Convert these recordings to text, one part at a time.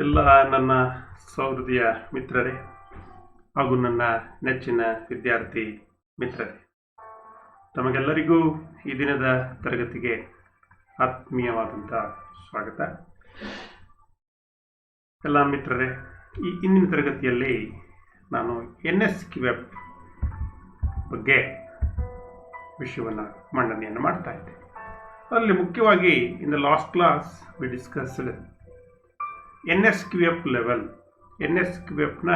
ಎಲ್ಲ ನನ್ನ ಸಹೃದಯ ಮಿತ್ರರೇ ಹಾಗೂ ನನ್ನ ನೆಚ್ಚಿನ ವಿದ್ಯಾರ್ಥಿ ಮಿತ್ರರೇ, ತಮಗೆಲ್ಲರಿಗೂ ಈ ದಿನದ ತರಗತಿಗೆ ಆತ್ಮೀಯವಾದಂಥ ಸ್ವಾಗತ. ಎಲ್ಲ ಮಿತ್ರರೇ, ಈ ಇಂದಿನ ತರಗತಿಯಲ್ಲಿ ನಾನು NSQF ಬಗ್ಗೆ ವಿಷಯವನ್ನು ಮಂಡನೆಯನ್ನು ಮಾಡ್ತಾ ಇದ್ದೆ. ಅದರಲ್ಲಿ ಮುಖ್ಯವಾಗಿ in the last class we discussed NSQF level, NSQFನ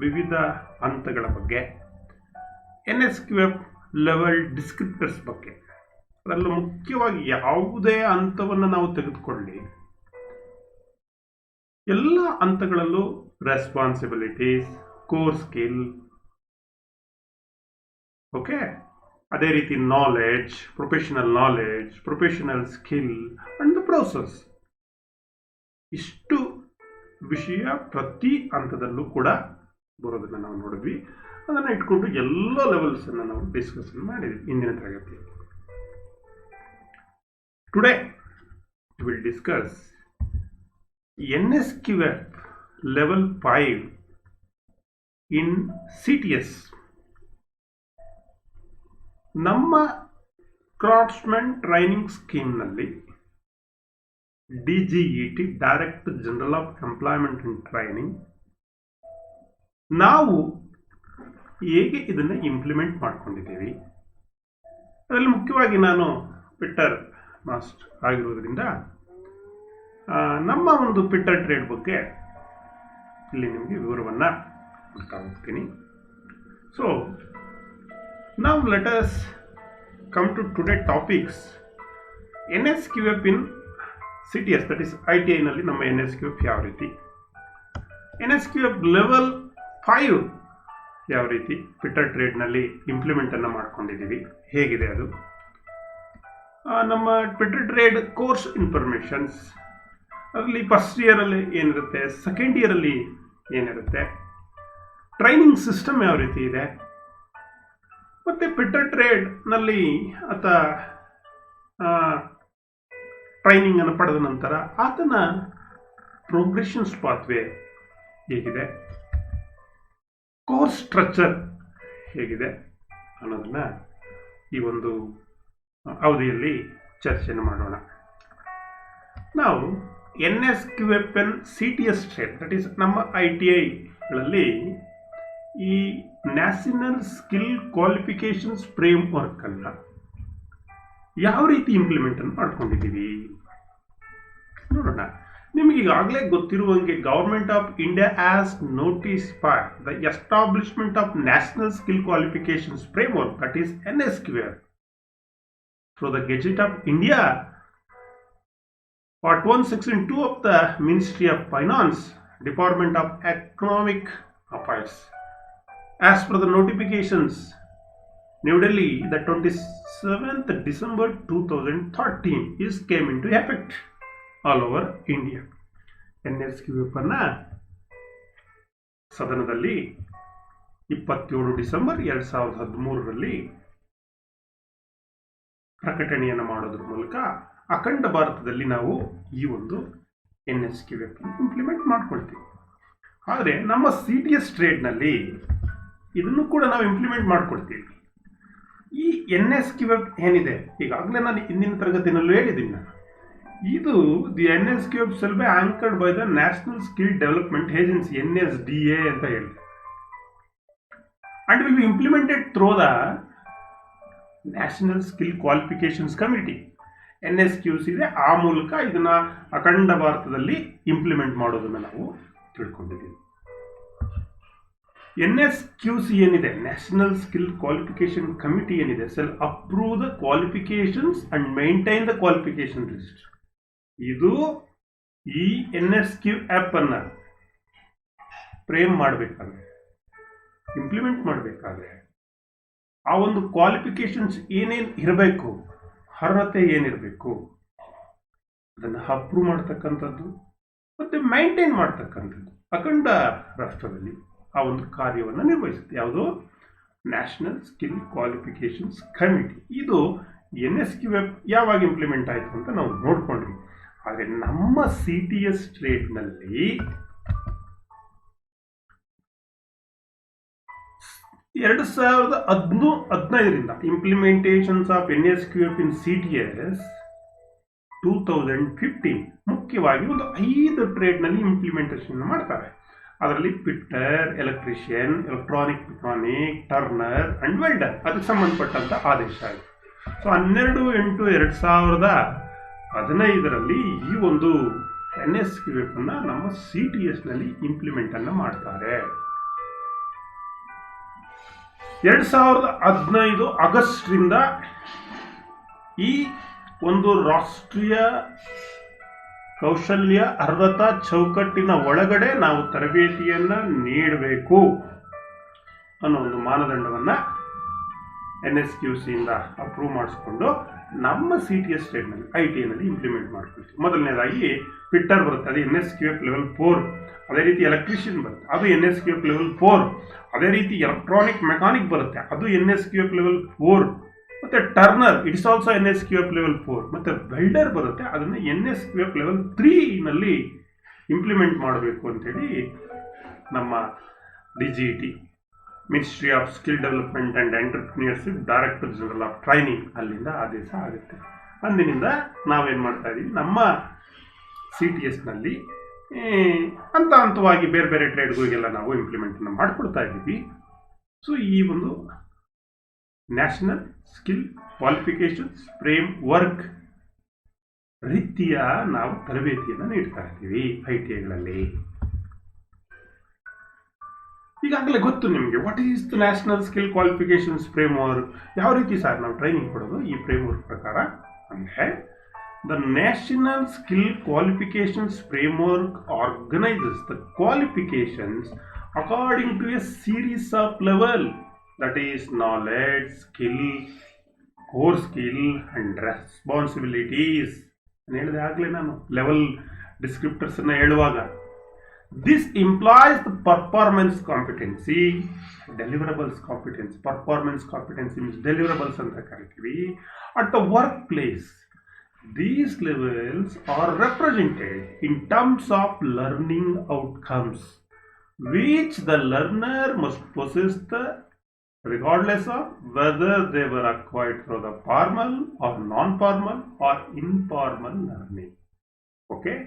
ವಿವಿಧ ಹಂತಗಳ ಬಗ್ಗೆ, NSQF ಲೆವೆಲ್ ಡಿಸ್ಕ್ರಿಪ್ಟರ್ಸ್ ಬಗ್ಗೆ. ಅದರಲ್ಲೂ ಮುಖ್ಯವಾಗಿ ಯಾವುದೇ ಹಂತವನ್ನು ನಾವು ತೆಗೆದುಕೊಳ್ಳಿ, ಎಲ್ಲ ಹಂತಗಳಲ್ಲೂ ರೆಸ್ಪಾನ್ಸಿಬಿಲಿಟೀಸ್, ಕೋರ್ ಸ್ಕಿಲ್, ಓಕೆ, ಅದೇ ರೀತಿ knowledge, professional skill and the process, ಇಷ್ಟು ವಿಷಯ ಪ್ರತಿ ಹಂತದಲ್ಲೂ ಕೂಡ ಬರೋದನ್ನು ನಾವು ನೋಡಿದ್ವಿ. ಅದನ್ನು ಇಟ್ಕೊಂಡು ಎಲ್ಲ ಲೆವೆಲ್ಸನ್ನು ನಾವು ಡಿಸ್ಕಷನ್ ಮಾಡಿದ್ವಿ ಇಂದಿನ ತರಗತಿಯಲ್ಲಿ. Today will discuss NSQF level 5 in CTS. ನಮ್ಮ ಕ್ರಾಫ್ಟ್ಸ್ಮನ್ ಟ್ರೈನಿಂಗ್ ಸ್ಕೀಮ್ನಲ್ಲಿ DGET, director general of employment and training, ನಾವು ಹೇಗೆ ಇದನ್ನು ಇಂಪ್ಲಿಮೆಂಟ್ ಮಾಡ್ಕೊಂಡಿದ್ದೀವಿ. ಅದರಲ್ಲಿ ಮುಖ್ಯವಾಗಿ ನಾನು ಪಿಟ್ಟರ್ ಮಾಸ್ಟರ್ ಆಗಿರೋದ್ರಿಂದ ನಮ್ಮ ಒಂದು ಪಿಟ್ಟರ್ ಟ್ರೇಡ್ ಬಗ್ಗೆ ಇಲ್ಲಿ ನಿಮಗೆ ವಿವರವನ್ನು ಕೊಡ್ತಾ ಹೋಗ್ತೀನಿ. So now let us come to today topics. NSQF in CTS, that is ITI ನಲ್ಲಿ ನಮ್ಮ NSQF ಯಾವ ರೀತಿ, NSQF ಲೆವೆಲ್ 5 ಯಾವ ರೀತಿ ಪಿಟ್ಟರ್ ಟ್ರೇಡ್ನಲ್ಲಿ ಇಂಪ್ಲಿಮೆಂಟ್ ಅನ್ನು ಮಾಡ್ಕೊಂಡಿದ್ದೀವಿ, ಹೇಗಿದೆ ಅದು, ನಮ್ಮ ಪಿಟ್ಟರ್ ಟ್ರೇಡ್ ಕೋರ್ಸ್ ಇನ್ಫಾರ್ಮೇಷನ್ಸ್, ಅದರಲ್ಲಿ ಫಸ್ಟ್ ಇಯರಲ್ಲಿ ಏನಿರುತ್ತೆ, ಸೆಕೆಂಡ್ ಇಯರಲ್ಲಿ ಏನಿರುತ್ತೆ, ಟ್ರೈನಿಂಗ್ ಸಿಸ್ಟಮ್ ಯಾವ ರೀತಿ ಇದೆ, ಮತ್ತು ಪಿಟ್ಟರ್ ಟ್ರೇಡ್ನಲ್ಲಿ ಟ್ರೈನಿಂಗನ್ನು ಪಡೆದ ನಂತರ ಆತನ ಪ್ರೋಗ್ರೆಷನ್ಸ್ ಪಾತ್ವೇ ಹೇಗಿದೆ, ಕೋರ್ಸ್ ಸ್ಟ್ರಕ್ಚರ್ ಹೇಗಿದೆ ಅನ್ನೋದನ್ನು ಈ ಒಂದು ಅವಧಿಯಲ್ಲಿ ಚರ್ಚೆಯನ್ನು ಮಾಡೋಣ. ನಾವು NSQF CTS trade, that is ನಮ್ಮ ITIಗಳಲ್ಲಿ ಈ national skill qualifications framework ಅನ್ನು ಯಾವ ರೀತಿ ಇಂಪ್ಲಿಮೆಂಟ್ ಅನ್ನು ಮಾಡ್ಕೊಂಡಿದ್ದೀವಿ ನೋಡೋಣ. ನಿಮಗೆ ಈಗಾಗಲೇ ಗೊತ್ತಿರುವಂಗೆ government of India as notified the establishment of national skill qualifications framework, that is NSQF, through the gazette of India, Part 1, Section 2 of the Ministry of Finance, Department of Economic Affairs. As per the notifications, New Delhi, the 27th December 2013 is came into effect all over India. NSQF ಅನ್ನ ಸದನದಲ್ಲಿ 27 December 2013ರಲ್ಲಿ ಪ್ರಕಟಣೆಯನ್ನು ಮಾಡೋದ್ರ ಮೂಲಕ ಅಖಂಡ ಭಾರತದಲ್ಲಿ ನಾವು ಈ ಒಂದು NSQF ಇಂಪ್ಲಿಮೆಂಟ್ ಮಾಡ್ಕೊಳ್ತೀವಿ. ಆದರೆ ನಮ್ಮ CTS ಟ್ರೇಡ್ನಲ್ಲಿ ಇದನ್ನು ಕೂಡ ನಾವು ಇಂಪ್ಲಿಮೆಂಟ್ ಮಾಡ್ಕೊಳ್ತೀವಿ. ಈ NSQF ಏನಿದೆ, ಈಗಾಗಲೇ ನಾನು ಇಂದಿನ ತರಗತಿನಲ್ಲೂ ಹೇಳಿದ್ದೀನಿ, ಇದು the NSQF shall be anchored by the national skill development agency, NSDA ಅಂತ ಹೇಳಿದೆ, and will be implemented through the national skill qualifications committee. NSQC ಇದೆ, ಆ ಮೂಲಕ ಇದನ್ನ ಅಖಂಡ ಭಾರತದಲ್ಲಿ ಇಂಪ್ಲಿಮೆಂಟ್ ಮಾಡೋದನ್ನು ನಾವು ತಿಳ್ಕೊಂಡಿದ್ದೀವಿ. NSQC ಏನಿದೆ, ನ್ಯಾಷನಲ್ ಸ್ಕಿಲ್ ಕ್ವಾಲಿಫಿಕೇಷನ್ ಕಮಿಟಿ ಏನಿದೆ, shall approve the qualifications and maintain the qualification list. ಇದು ಈ NSQF ಅನ್ನ ಫ್ರೇಮ್ ಮಾಡಬೇಕಾದ್ರೆ, ಇಂಪ್ಲಿಮೆಂಟ್ ಮಾಡಬೇಕಾದ್ರೆ ಆ ಒಂದು ಕ್ವಾಲಿಫಿಕೇಷನ್ಸ್ ಏನೇನು ಇರಬೇಕು, ಅರ್ಹತೆ ಏನಿರಬೇಕು, ಅದನ್ನು ಅಪ್ರೂವ್ ಮಾಡ್ತಕ್ಕಂಥದ್ದು ಮತ್ತು ಮೈಂಟೈನ್ ಮಾಡ್ತಕ್ಕಂಥದ್ದು ಅಖಂಡ ರಾಷ್ಟ್ರದಲ್ಲಿ ಆ ಒಂದು ಕಾರ್ಯವನ್ನು ನಿರ್ವಹಿಸುತ್ತೆ. ಯಾವುದು? National skill qualifications committee. ಇದು NSQF ಯಾವಾಗ ಇಂಪ್ಲಿಮೆಂಟ್ ಆಯಿತು ಅಂತ ನಾವು ನೋಡ್ಕೊಂಡ್ವಿ. ಆದರೆ ನಮ್ಮ CTS ಟ್ರೇಡ್ನಲ್ಲಿ 2015 implementations of NSQF in CTS 2015 ಮುಖ್ಯವಾಗಿ ಒಂದು 5 ಟ್ರೇಡ್ನಲ್ಲಿ ಇಂಪ್ಲಿಮೆಂಟೇಷನ್ ಮಾಡ್ತಾರೆ. ಅದರಲ್ಲಿ fitter, electrician, electronic mechanic, turner and welder ಅದಕ್ಕೆ ಸಂಬಂಧಪಟ್ಟಂತ ಆದೇಶ ಇದೆ. ಸೊ 12/8/2015 ಈ ಒಂದು NSQF ಅನ್ನ ನಮ್ಮ CTS ನಲ್ಲಿ ಇಂಪ್ಲಿಮೆಂಟ್ ಅನ್ನ ಮಾಡ್ತಾರೆ. 2015 ಆಗಸ್ಟ್ರಿಂದ ಈ ಒಂದು ರಾಷ್ಟ್ರೀಯ ಕೌಶಲ್ಯ ಅರ್ಹತಾ ಚೌಕಟ್ಟಿನ ಒಳಗಡೆ ನಾವು ತರಬೇತಿಯನ್ನ ನೀಡಬೇಕು ಅನ್ನೋ ಒಂದು ಮಾನದಂಡವನ್ನ NSQC ಇಂದ ಅಪ್ರೂವ್ ಮಾಡಿಸ್ಕೊಂಡು ನಮ್ಮ CTS ಟ್ರೇಡ್ನಲ್ಲಿ ITನಲ್ಲಿ ಇಂಪ್ಲಿಮೆಂಟ್ ಮಾಡ್ಕೊಳ್ತೀವಿ. ಮೊದಲನೇದಾಗಿ ಫಿಟ್ಟರ್ ಬರುತ್ತೆ, ಅದು NSQF ಲೆವೆಲ್ 4. ಅದೇ ರೀತಿ ಎಲೆಕ್ಟ್ರಿಷಿಯನ್ ಬರುತ್ತೆ, ಅದು NSQF ಲೆವೆಲ್ 4. ಅದೇ ರೀತಿ ಎಲೆಕ್ಟ್ರಾನಿಕ್ ಮೆಕ್ಯಾನಿಕ್ ಬರುತ್ತೆ, ಅದು NSQF ಲೆವೆಲ್ 4. ಮತ್ತೆ turner it's also NSQF level 4. ಮತ್ತೆ ವೆಲ್ಡರ್ ಬರುತ್ತೆ, ಅದನ್ನು NSQF ಲೆವೆಲ್ 3 ನಲ್ಲಿ ಇಂಪ್ಲಿಮೆಂಟ್ ಮಾಡಬೇಕು ಅಂತೇಳಿ ನಮ್ಮ DGET ministry of skill development and entrepreneurship director general of training ಅಲ್ಲಿಂದ ಆದೇಶ ಆಗುತ್ತೆ. ಅಂದಿನಿಂದ ನಾವೇನು ಮಾಡ್ತಾ ಇದ್ದೀವಿ, ನಮ್ಮ CTS ನಲ್ಲಿ ಹಂತವಾಗಿ ಬೇರೆ ಬೇರೆ ಟ್ರೇಡ್ಗಳಿಗೆಲ್ಲ ನಾವು ಇಂಪ್ಲಿಮೆಂಟನ್ನು ಮಾಡಿಕೊಡ್ತಾ ಇದ್ದೀವಿ. ಸೊ ಈ ಒಂದು national skill qualifications frame work ರೀತಿಯ ನಾವು ತರಬೇತಿಯನ್ನು ನೀಡ್ತಾ ಇದ್ದೀವಿ ITಗಳಲ್ಲಿ. ಈಗಾಗಲೇ ಗೊತ್ತು ನಿಮಗೆ what is the national skill qualifications frame work. ಯಾವ ರೀತಿ ಸರ್ ನಾವು ಟ್ರೈನಿಂಗ್ ಕೊಡೋದು ಈ ಫ್ರೇಮ್ ವರ್ಕ್ ಪ್ರಕಾರ ಅಂದರೆ, the National Skill Qualifications Framework organizes the qualifications according to a series of level, that is knowledge, skill, core skill and responsibilities. ಹೇಳಿದೆ ಆಗಲೇ ನಾನು ಲೆವೆಲ್ ಡಿಸ್ಕ್ರಿಪ್ಟರ್ಸ್ ಅನ್ನ ಹೇಳುವಾಗ, this implies the performance competency, deliverables competency, performance competency means deliverables ಅಂತ ಕರಿತೀವಿ at the workplace. These levels are represented in terms of learning outcomes which the learner must possess regardless of whether they were acquired through the formal or non-formal or informal learning. Okay?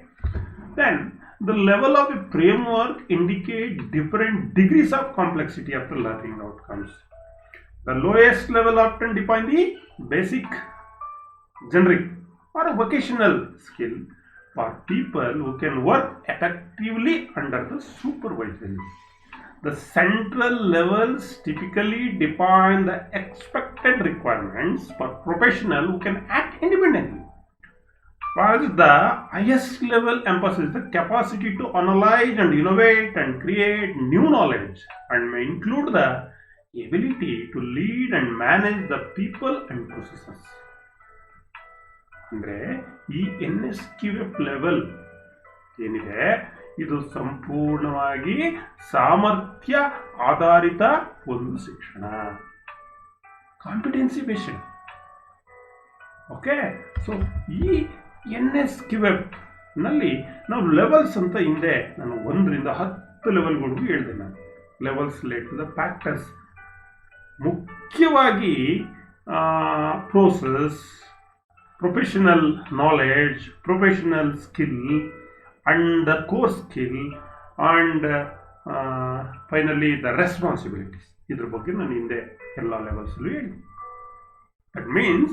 Then the level of a framework indicates different degrees of complexity of the learning outcomes. The lowest level often define the basic, generic or a vocational skill for people who can work effectively under the supervision. The central levels typically define the expected requirements for professionals who can act independently, while the highest level emphasizes the capacity to analyze and innovate and create new knowledge and may include the ability to lead and manage the people and processes. ಅಂದರೆ ಈ NSQF level ಏನಿದೆ ಇದು ಸಂಪೂರ್ಣವಾಗಿ ಸಾಮರ್ಥ್ಯ ಆಧಾರಿತ ಒಂದು ಶಿಕ್ಷಣ, competency based. Okay, so ಈ NSQF ನಲ್ಲಿ ನಾವು ಲೆವೆಲ್ಸ್ ಅಂತ ಹಿಂದೆ ನಾನು 1ರಿಂದ 10 ಲೆವೆಲ್ಗಳಿಗೂ ಹೇಳಿದೆ. ನಾನು levels relate to the factors, ಮುಖ್ಯವಾಗಿ process, professional knowledge, professional skill and the core skill and finally the responsibilities. ಇದ್ರ ಬಗ್ಗೆ ನಾನು ಹಿಂದೆ ಎಲ್ಲ ಲೆವೆಲ್ಸಲ್ಲೂ ಹೇಳಿ. That means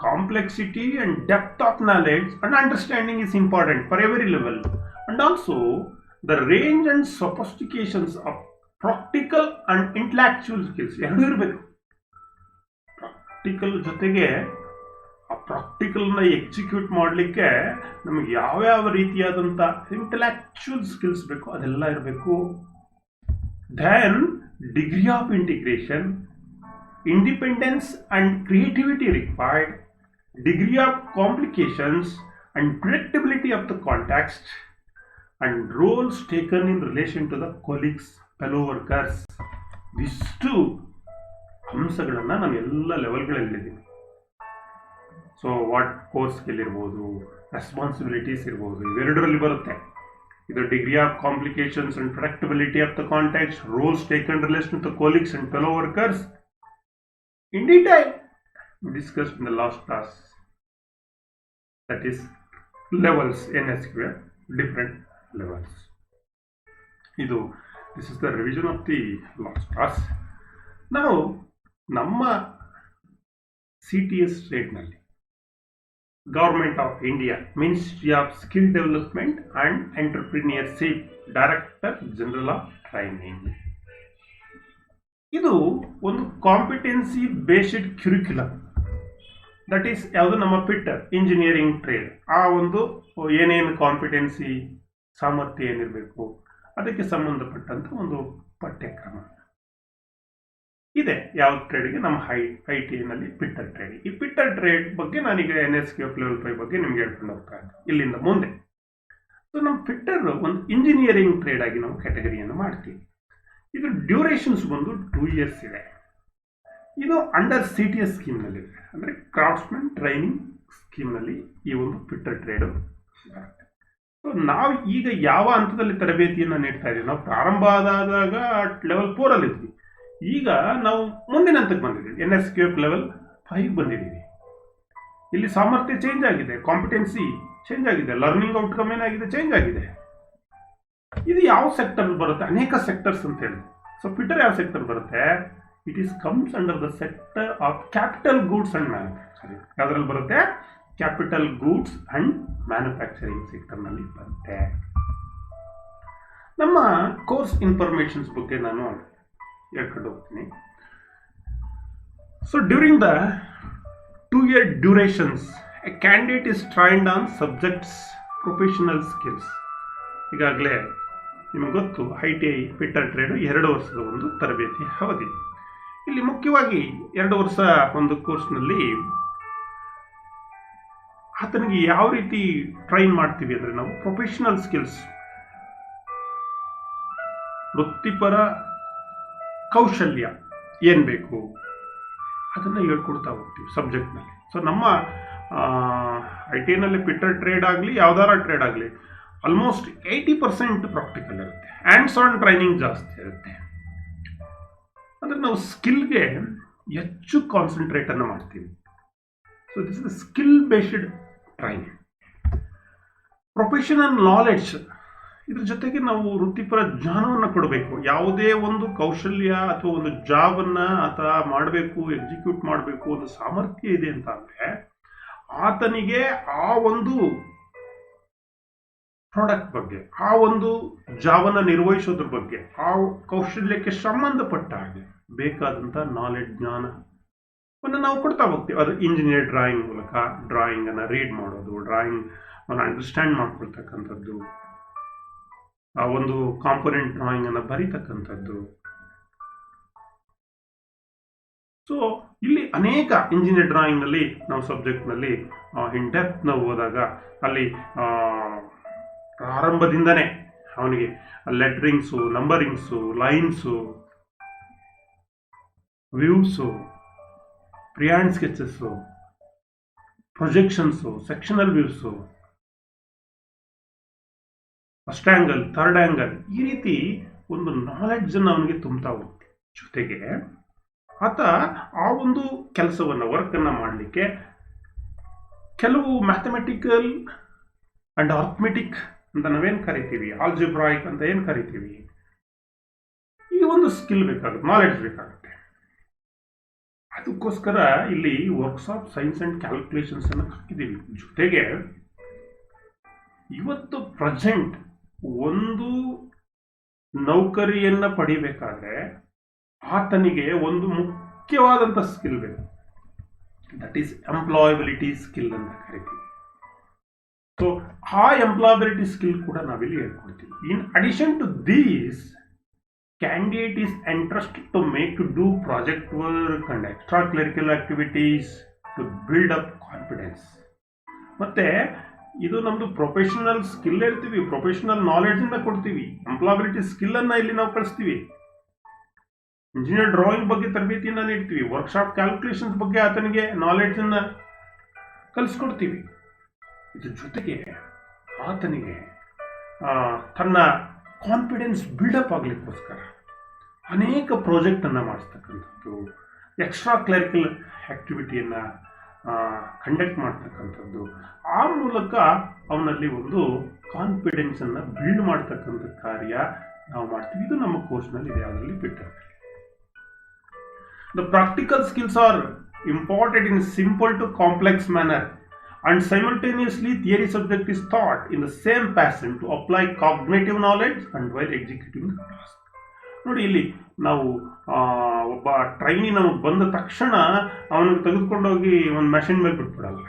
complexity and depth of knowledge and understanding is important for every level, and also the range and sophistications of practical and intellectual skills ಎರಡೂ ಇರಬೇಕು. Practical ಜೊತೆಗೆ ಆ ಪ್ರಾಕ್ಟಿಕಲ್ನ ಎಕ್ಸಿಕ್ಯೂಟ್ ಮಾಡಲಿಕ್ಕೆ ನಮಗೆ ಯಾವ್ಯಾವ ರೀತಿಯಾದಂಥ ಇಂಟೆಲೆಕ್ಚುಯಲ್ ಸ್ಕಿಲ್ಸ್ ಬೇಕು ಅದೆಲ್ಲ ಇರಬೇಕು. Then degree of integration, independence and creativity required, degree of complications and predictability of the context and roles taken in relation to the colleagues, fellow workers. ಇಷ್ಟು ಅಂಶಗಳನ್ನು ನಾನು ಎಲ್ಲ ಲೆವೆಲ್ಗಳಲ್ಲಿ ಹೇಳಿದ್ದೀನಿ. ಸೊ ವಾಟ್ ಕೋರ್ ಸ್ಕಿಲ್ ಇರ್ಬೋದು, ರೆಸ್ಪಾನ್ಸಿಬಿಲಿಟೀಸ್ ಇರ್ಬೋದು, ಇವೆರಡರಲ್ಲಿ ಬರುತ್ತೆ. ಇದು degree of complications and predictability of the contacts, roles taken relation with the colleagues and fellow workers in detail we discussed in the last class. That is levels in SQL, different levels. This is the revision of the last class. Now ನಮ್ಮ CTS trade ನಲ್ಲಿ Government of India, Ministry of Skill Development and Entrepreneurship, Director General of Training. ಇದು ಒಂದು competency based ಕ್ಯುರಿಕ್ಯುಲಮ್. That is ಯಾವುದು ನಮ್ಮ fitter engineering trade, ಆ ಒಂದು ಏನೇನು competency ಸಾಮರ್ಥ್ಯ ಏನಿರಬೇಕು ಅದಕ್ಕೆ ಸಂಬಂಧಪಟ್ಟಂತ ಒಂದು ಪಠ್ಯಕ್ರಮ ಇದೆ. ಯಾವ ಟ್ರೇಡ್ಗೆ ನಮ್ಮ ITನಲ್ಲಿ ಪಿಟ್ಟರ್ ಟ್ರೇಡ್. ಈ ಪಿಟ್ಟರ್ ಟ್ರೇಡ್ ಬಗ್ಗೆ ನಾನೀಗ NSQF ಲೆವೆಲ್ 5 ಬಗ್ಗೆ ನಿಮ್ಗೆ ಹೇಳ್ಕೊಂಡು ಹೋಗ್ತಾ ಇದ್ದೆ ಇಲ್ಲಿಂದ ಮುಂದೆ. ಸೊ ನಮ್ಮ ಪಿಟ್ಟರ್ ಒಂದು ಇಂಜಿನಿಯರಿಂಗ್ ಟ್ರೇಡ್ ಆಗಿ ನಾವು ಕ್ಯಾಟಗರಿಯನ್ನು ಮಾಡ್ತೀವಿ. ಇದು ಡ್ಯೂರೇಷನ್ಸ್ ಬಂದು 2 years ಇದೆ. ಇದು ಅಂಡರ್ CTS ಸ್ಕೀಮ್ನಲ್ಲಿದೆ, ಅಂದರೆ ಕ್ರಾಫ್ಟ್ಸ್ಮನ್ ಟ್ರೈನಿಂಗ್ ಸ್ಕೀಮ್ನಲ್ಲಿ ಈ ಒಂದು ಪಿಟ್ಟರ್ ಟ್ರೇಡು ಬರುತ್ತೆ. ಸೊ ನಾವು ಈಗ ಯಾವ ಹಂತದಲ್ಲಿ ತರಬೇತಿಯನ್ನು ನೀಡ್ತಾ ಇದ್ದೀವಿ? ನಾವು ಪ್ರಾರಂಭ ಆದಾಗ ಲೆವೆಲ್ 4 ಅಲ್ಲಿ ಇದ್ವಿ. ಈಗ ನಾವು ಮುಂದಿನ ಹಂತಕ್ಕೆ ಬಂದಿದ್ದೀವಿ, NSQF ಲೆವೆಲ್ 5 ಬಂದಿದ್ದೀವಿ. ಇಲ್ಲಿ ಸಾಮರ್ಥ್ಯ ಚೇಂಜ್ ಆಗಿದೆ, ಕಾಂಪಿಟೆನ್ಸಿ ಚೇಂಜ್ ಆಗಿದೆ, ಲರ್ನಿಂಗ್ ಔಟ್ಕಮ್ ಏನಾಗಿದೆ ಚೇಂಜ್ ಆಗಿದೆ. ಇದು ಯಾವ ಸೆಕ್ಟರ್ ಬರುತ್ತೆ? ಅನೇಕ ಸೆಕ್ಟರ್ಸ್ ಅಂತ ಹೇಳಿ. ಸೊ ಪಿಟ್ಟರ್ ಯಾವ ಸೆಕ್ಟರ್ ಬರುತ್ತೆ? It is comes under the sector of capital goods and manufacturing. ಯಾವ್ದ್ರಲ್ಲಿ ಬರುತ್ತೆ? ಕ್ಯಾಪಿಟಲ್ ಗೂಡ್ಸ್ ಅಂಡ್ ಮ್ಯಾನುಫ್ಯಾಕ್ಚರಿಂಗ್ ಸೆಕ್ಟರ್ನಲ್ಲಿ ಬರುತ್ತೆ. ನಮ್ಮ ಕೋರ್ಸ್ ಇನ್ಫಾರ್ಮೇಶನ್ಸ್ ಬಗ್ಗೆ ನಾನು ಹೇಳ್ಕೊಂಡು ಹೋಗ್ತೀನಿ. So during the 2 year durations A candidate is trained on subjects professional skills. ಈಗಾಗಲೇ ನಿಮಗೆ ಗೊತ್ತು, ITI ಪಿಟ್ಟರ್ ಟ್ರೇಡು 2 ವರ್ಷದ ಒಂದು ತರಬೇತಿ ಅವಧಿ. ಇಲ್ಲಿ ಮುಖ್ಯವಾಗಿ 2 ವರ್ಷ ಒಂದು ಕೋರ್ಸ್ನಲ್ಲಿ ಆತನಿಗೆ ಯಾವ ರೀತಿ ಟ್ರೈನ್ ಮಾಡ್ತೀವಿ ಅಂದರೆ, ನಾವು ಪ್ರೊಫೆಷನಲ್ ಸ್ಕಿಲ್ಸ್, ವೃತ್ತಿಪರ ಕೌಶಲ್ಯ ಏನು ಬೇಕು ಅದನ್ನು ಹೇಳ್ಕೊಡ್ತಾ ಹೋಗ್ತೀವಿ ಸಬ್ಜೆಕ್ಟ್ನಲ್ಲಿ. ಸೊ ನಮ್ಮ ITನಲ್ಲಿ ಪಿಟ್ಟರ್ ಟ್ರೇಡ್ ಆಗಲಿ ಯಾವ್ದಾರ ಟ್ರೇಡ್ ಆಗಲಿ ಆಲ್ಮೋಸ್ಟ್ 80% ಪ್ರಾಕ್ಟಿಕಲ್ ಇರುತ್ತೆ, ಹ್ಯಾಂಡ್ಸ್ ಆನ್ ಟ್ರೈನಿಂಗ್ ಜಾಸ್ತಿ ಇರುತ್ತೆ. ಅಂದರೆ ನಾವು ಸ್ಕಿಲ್ಗೆ ಹೆಚ್ಚು ಕಾನ್ಸಂಟ್ರೇಟನ್ನು ಮಾಡ್ತೀವಿ. So this is skill based training. Professional knowledge, ಇದ್ರ ಜೊತೆಗೆ ನಾವು ವೃತ್ತಿಪರ ಜ್ಞಾನವನ್ನು ಕೊಡಬೇಕು. ಯಾವುದೇ ಒಂದು ಕೌಶಲ್ಯ ಅಥವಾ ಒಂದು ಜಾಬನ್ನು ಆತ ಮಾಡಬೇಕು, ಎಕ್ಸಿಕ್ಯೂಟ್ ಮಾಡಬೇಕು, ಒಂದು ಸಾಮರ್ಥ್ಯ ಇದೆ ಅಂತ ಅಂದರೆ ಆತನಿಗೆ ಆ ಒಂದು ಪ್ರಾಡಕ್ಟ್ ಬಗ್ಗೆ, ಆ ಒಂದು ಜಾಬನ್ನು ನಿರ್ವಹಿಸೋದ್ರ ಬಗ್ಗೆ, ಆ ಕೌಶಲ್ಯಕ್ಕೆ ಸಂಬಂಧಪಟ್ಟ ಹಾಗೆ ಬೇಕಾದಂಥ ನಾಲೆಡ್ಜ್, ಜ್ಞಾನವನ್ನು ನಾವು ಕೊಡ್ತಾ ಹೋಗ್ತೀವಿ. ಅದು ಇಂಜಿನಿಯರ್ ಡ್ರಾಯಿಂಗ್ ಮೂಲಕ ಡ್ರಾಯಿಂಗನ್ನು ರೀಡ್ ಮಾಡೋದು, ಡ್ರಾಯಿಂಗ್ ಅಂಡರ್ಸ್ಟ್ಯಾಂಡ್ ಮಾಡ್ಕೊಳ್ತಕ್ಕಂಥದ್ದು, ಆ ಒಂದು ಕಾಂಪೊನೆಂಟ್ ಡ್ರಾಯಿಂಗನ್ನು ಬರೀತಕ್ಕಂಥದ್ದು. ಸೊ ಇಲ್ಲಿ ಅನೇಕ ಇಂಜಿನಿಯರ್ ಡ್ರಾಯಿಂಗ್ನಲ್ಲಿ ನಾವು ಸಬ್ಜೆಕ್ಟ್ನಲ್ಲಿ ಇನ್ ಡೆಪ್ತ್ ನಾವು ಹೋದಾಗ ಅಲ್ಲಿ ಪ್ರಾರಂಭದಿಂದನೇ ಅವನಿಗೆ letterings, numberings, lines, views, freehand sketches, projections, sectional views, first angle, third angle, ಈ ರೀತಿ ಒಂದು ನಾಲೆಡ್ಜನ್ನು ಅವನಿಗೆ ತುಂಬ್ತಾ ಹೋಗ್ತೀವಿ. ಜೊತೆಗೆ ಆತ ಆ ಒಂದು ಕೆಲಸವನ್ನು, ವರ್ಕನ್ನು ಮಾಡಲಿಕ್ಕೆ ಕೆಲವು ಮ್ಯಾಥಮೆಟಿಕಲ್ ಆ್ಯಂಡ್ ಅರ್ಥಮೆಟಿಕ್ ಅಂತ ನಾವೇನು ಕರಿತೀವಿ, ಆಲ್ಜಿಬ್ರಾಯಿಕ್ ಅಂತ ಏನು ಕರಿತೀವಿ, ಈ ಒಂದು ಸ್ಕಿಲ್ ಬೇಕಾಗುತ್ತೆ, ನಾಲೆಡ್ಜ್ ಬೇಕಾಗುತ್ತೆ. ಅದಕ್ಕೋಸ್ಕರ ಇಲ್ಲಿ works of science and calculations ಅನ್ನು ಹಾಕಿದ್ದೀವಿ. ಜೊತೆಗೆ ಇವತ್ತು ಪ್ರೆಸೆಂಟ್ ಒಂದು ನೌಕರಿಯನ್ನು ಪಡಿಬೇಕಾದ್ರೆ ಆತನಿಗೆ ಒಂದು ಮುಖ್ಯವಾದಂಥ ಸ್ಕಿಲ್ ಬೇಕು. ದಟ್ ಈಸ್ ಎಂಪ್ಲಾಯಬಿಲಿಟಿ ಸ್ಕಿಲ್ ಅಂತ ಕರಿತೀವಿ. ಸೊ ಆ ಎಂಪ್ಲಾಯಬಿಲಿಟಿ ಸ್ಕಿಲ್ ಕೂಡ ನಾವಿಲ್ಲಿ ಹೇಳ್ಕೊಡ್ತೀವಿ. In addition to these, candidate is entrusted to do project work and extracurricular activities to build up confidence. ಮತ್ತೆ ಇದು ನಮ್ಮದು ಪ್ರೊಫೆಷನಲ್ ಸ್ಕಿಲ್ ಇರ್ತೀವಿ, ಪ್ರೊಫೆಷನಲ್ ನಾಲೆಡ್ಜನ್ನು ಕೊಡ್ತೀವಿ, ಎಂಪ್ಲಾಯಬಿಲಿಟಿ ಸ್ಕಿಲ್ಲನ್ನು ಇಲ್ಲಿ ನಾವು ಕಳಿಸ್ತೀವಿ. ಇಂಜಿನಿಯರ್ ಡ್ರಾಯಿಂಗ್ ಬಗ್ಗೆ ತರಬೇತಿಯನ್ನು ನೀಡ್ತೀವಿ, ವರ್ಕ್ಶಾಪ್ ಕ್ಯಾಲ್ಕುಲೇಷನ್ಸ್ ಬಗ್ಗೆ ಆತನಿಗೆ ನಾಲೆಡ್ಜನ್ನು ಕಲಿಸ್ಕೊಡ್ತೀವಿ. ಇದ್ರ ಜೊತೆಗೆ ಆತನಿಗೆ ತನ್ನ ಕಾನ್ಫಿಡೆನ್ಸ್ ಬಿಲ್ಡಪ್ ಆಗಲಿಕ್ಕೋಸ್ಕರ ಅನೇಕ ಪ್ರಾಜೆಕ್ಟನ್ನು ಮಾಡಿಸ್ತಕ್ಕಂಥದ್ದು, ಎಕ್ಸ್ಟ್ರಾ ಕ್ಲರಿಕಲ್ ಆ್ಯಕ್ಟಿವಿಟಿಯನ್ನು ಕಂಡಕ್ಟ್ ಮಾಡ್ತಕ್ಕಂಥದ್ದು, ಆ ಮೂಲಕ ಅವನಲ್ಲಿ ಒಂದು ಕಾನ್ಫಿಡೆನ್ಸನ್ನು ಬಿಲ್ಡ್ ಮಾಡ್ತಕ್ಕಂಥ ಕಾರ್ಯ ನಾವು ಮಾಡ್ತೀವಿ. ಇದು ನಮ್ಮ ಕೋರ್ಸ್ನಲ್ಲಿ ಇದೆ, ಅದರಲ್ಲಿ ಬಿಟ್ಟಿರ್ತೀವಿ. The practical skills are imparted in simple to complex manner, and simultaneously theory subject is taught in the same passion to apply cognitive knowledge and while executing the task. ನೋಡಿ, ಇಲ್ಲಿ ನಾವು ಒಬ್ಬ ಟ್ರೈನಿ ನಮಗೆ ಬಂದ ತಕ್ಷಣ ಅವನಿಗೆ ತೆಗೆದುಕೊಂಡೋಗಿ ಒಂದು ಮೆಷಿನ್ ಮೇಲೆ ಬಿಟ್ಬಿಡಲ್ಲ.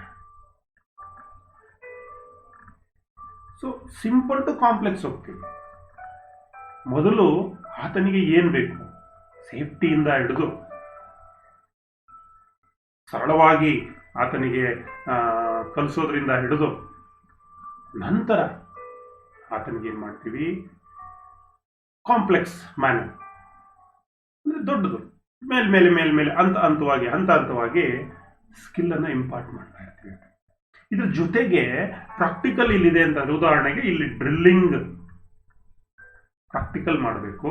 ಸೊ ಸಿಂಪಲ್ ಟು ಕಾಂಪ್ಲೆಕ್ಸ್ ಹೋಗ್ತೀವಿ. ಮೊದಲು ಆತನಿಗೆ ಏನು ಬೇಕು, ಸೇಫ್ಟಿಯಿಂದ ಹಿಡಿದು ಸರಳವಾಗಿ ಆತನಿಗೆ ಕಲಿಸೋದ್ರಿಂದ ಹಿಡಿದು ನಂತರ ಆತನಿಗೆ ಏನು ಮಾಡ್ತೀವಿ, ಕಾಂಪ್ಲೆಕ್ಸ್ ಮ್ಯಾನರ್ ಅಂದರೆ ದೊಡ್ಡದು, ಮೇಲ್ಮೇಲೆ ಹಂತವಾಗಿ ಸ್ಕಿಲ್ಲನ್ನು ಇಂಪಾರ್ಟ್ ಮಾಡ್ತಾ ಇರ್ತೀವಿ. ಇದ್ರ ಜೊತೆಗೆ ಪ್ರಾಕ್ಟಿಕಲ್ ಇಲ್ಲಿದೆ ಅಂತಂದ್ರೆ, ಉದಾಹರಣೆಗೆ ಇಲ್ಲಿ ಡ್ರಿಲ್ಲಿಂಗ್ ಪ್ರಾಕ್ಟಿಕಲ್ ಮಾಡಬೇಕು,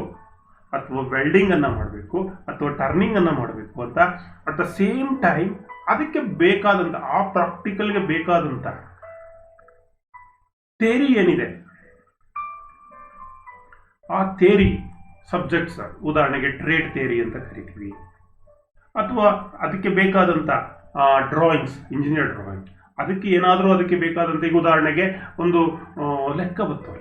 ಅಥವಾ ವೆಲ್ಡಿಂಗ್ ಅನ್ನು ಮಾಡಬೇಕು, ಅಥವಾ ಟರ್ನಿಂಗ್ ಅನ್ನು ಮಾಡಬೇಕು ಅಂತ ಅಟ್ ದ ಸೇಮ್ ಟೈಮ್ ಅದಕ್ಕೆ ಬೇಕಾದಂಥ, ಆ ಪ್ರಾಕ್ಟಿಕಲ್ಗೆ ಬೇಕಾದಂಥ ಥೇರಿ ಏನಿದೆ, ಆ ಥೇರಿ ಸಬ್ಜೆಕ್ಟ್ಸ್, ಉದಾಹರಣೆಗೆ ಟ್ರೇಡ್ ಥೇರಿ ಅಂತ ಕರಿತೀವಿ, ಅಥವಾ ಅದಕ್ಕೆ ಬೇಕಾದಂಥ ಡ್ರಾಯಿಂಗ್ಸ್, ಇಂಜಿನಿಯರ್ ಡ್ರಾಯಿಂಗ್, ಅದಕ್ಕೆ ಏನಾದರೂ ಅದಕ್ಕೆ ಬೇಕಾದಂಥ, ಈಗ ಉದಾಹರಣೆಗೆ ಒಂದು ಲೆಕ್ಕ ಬತ್ತು,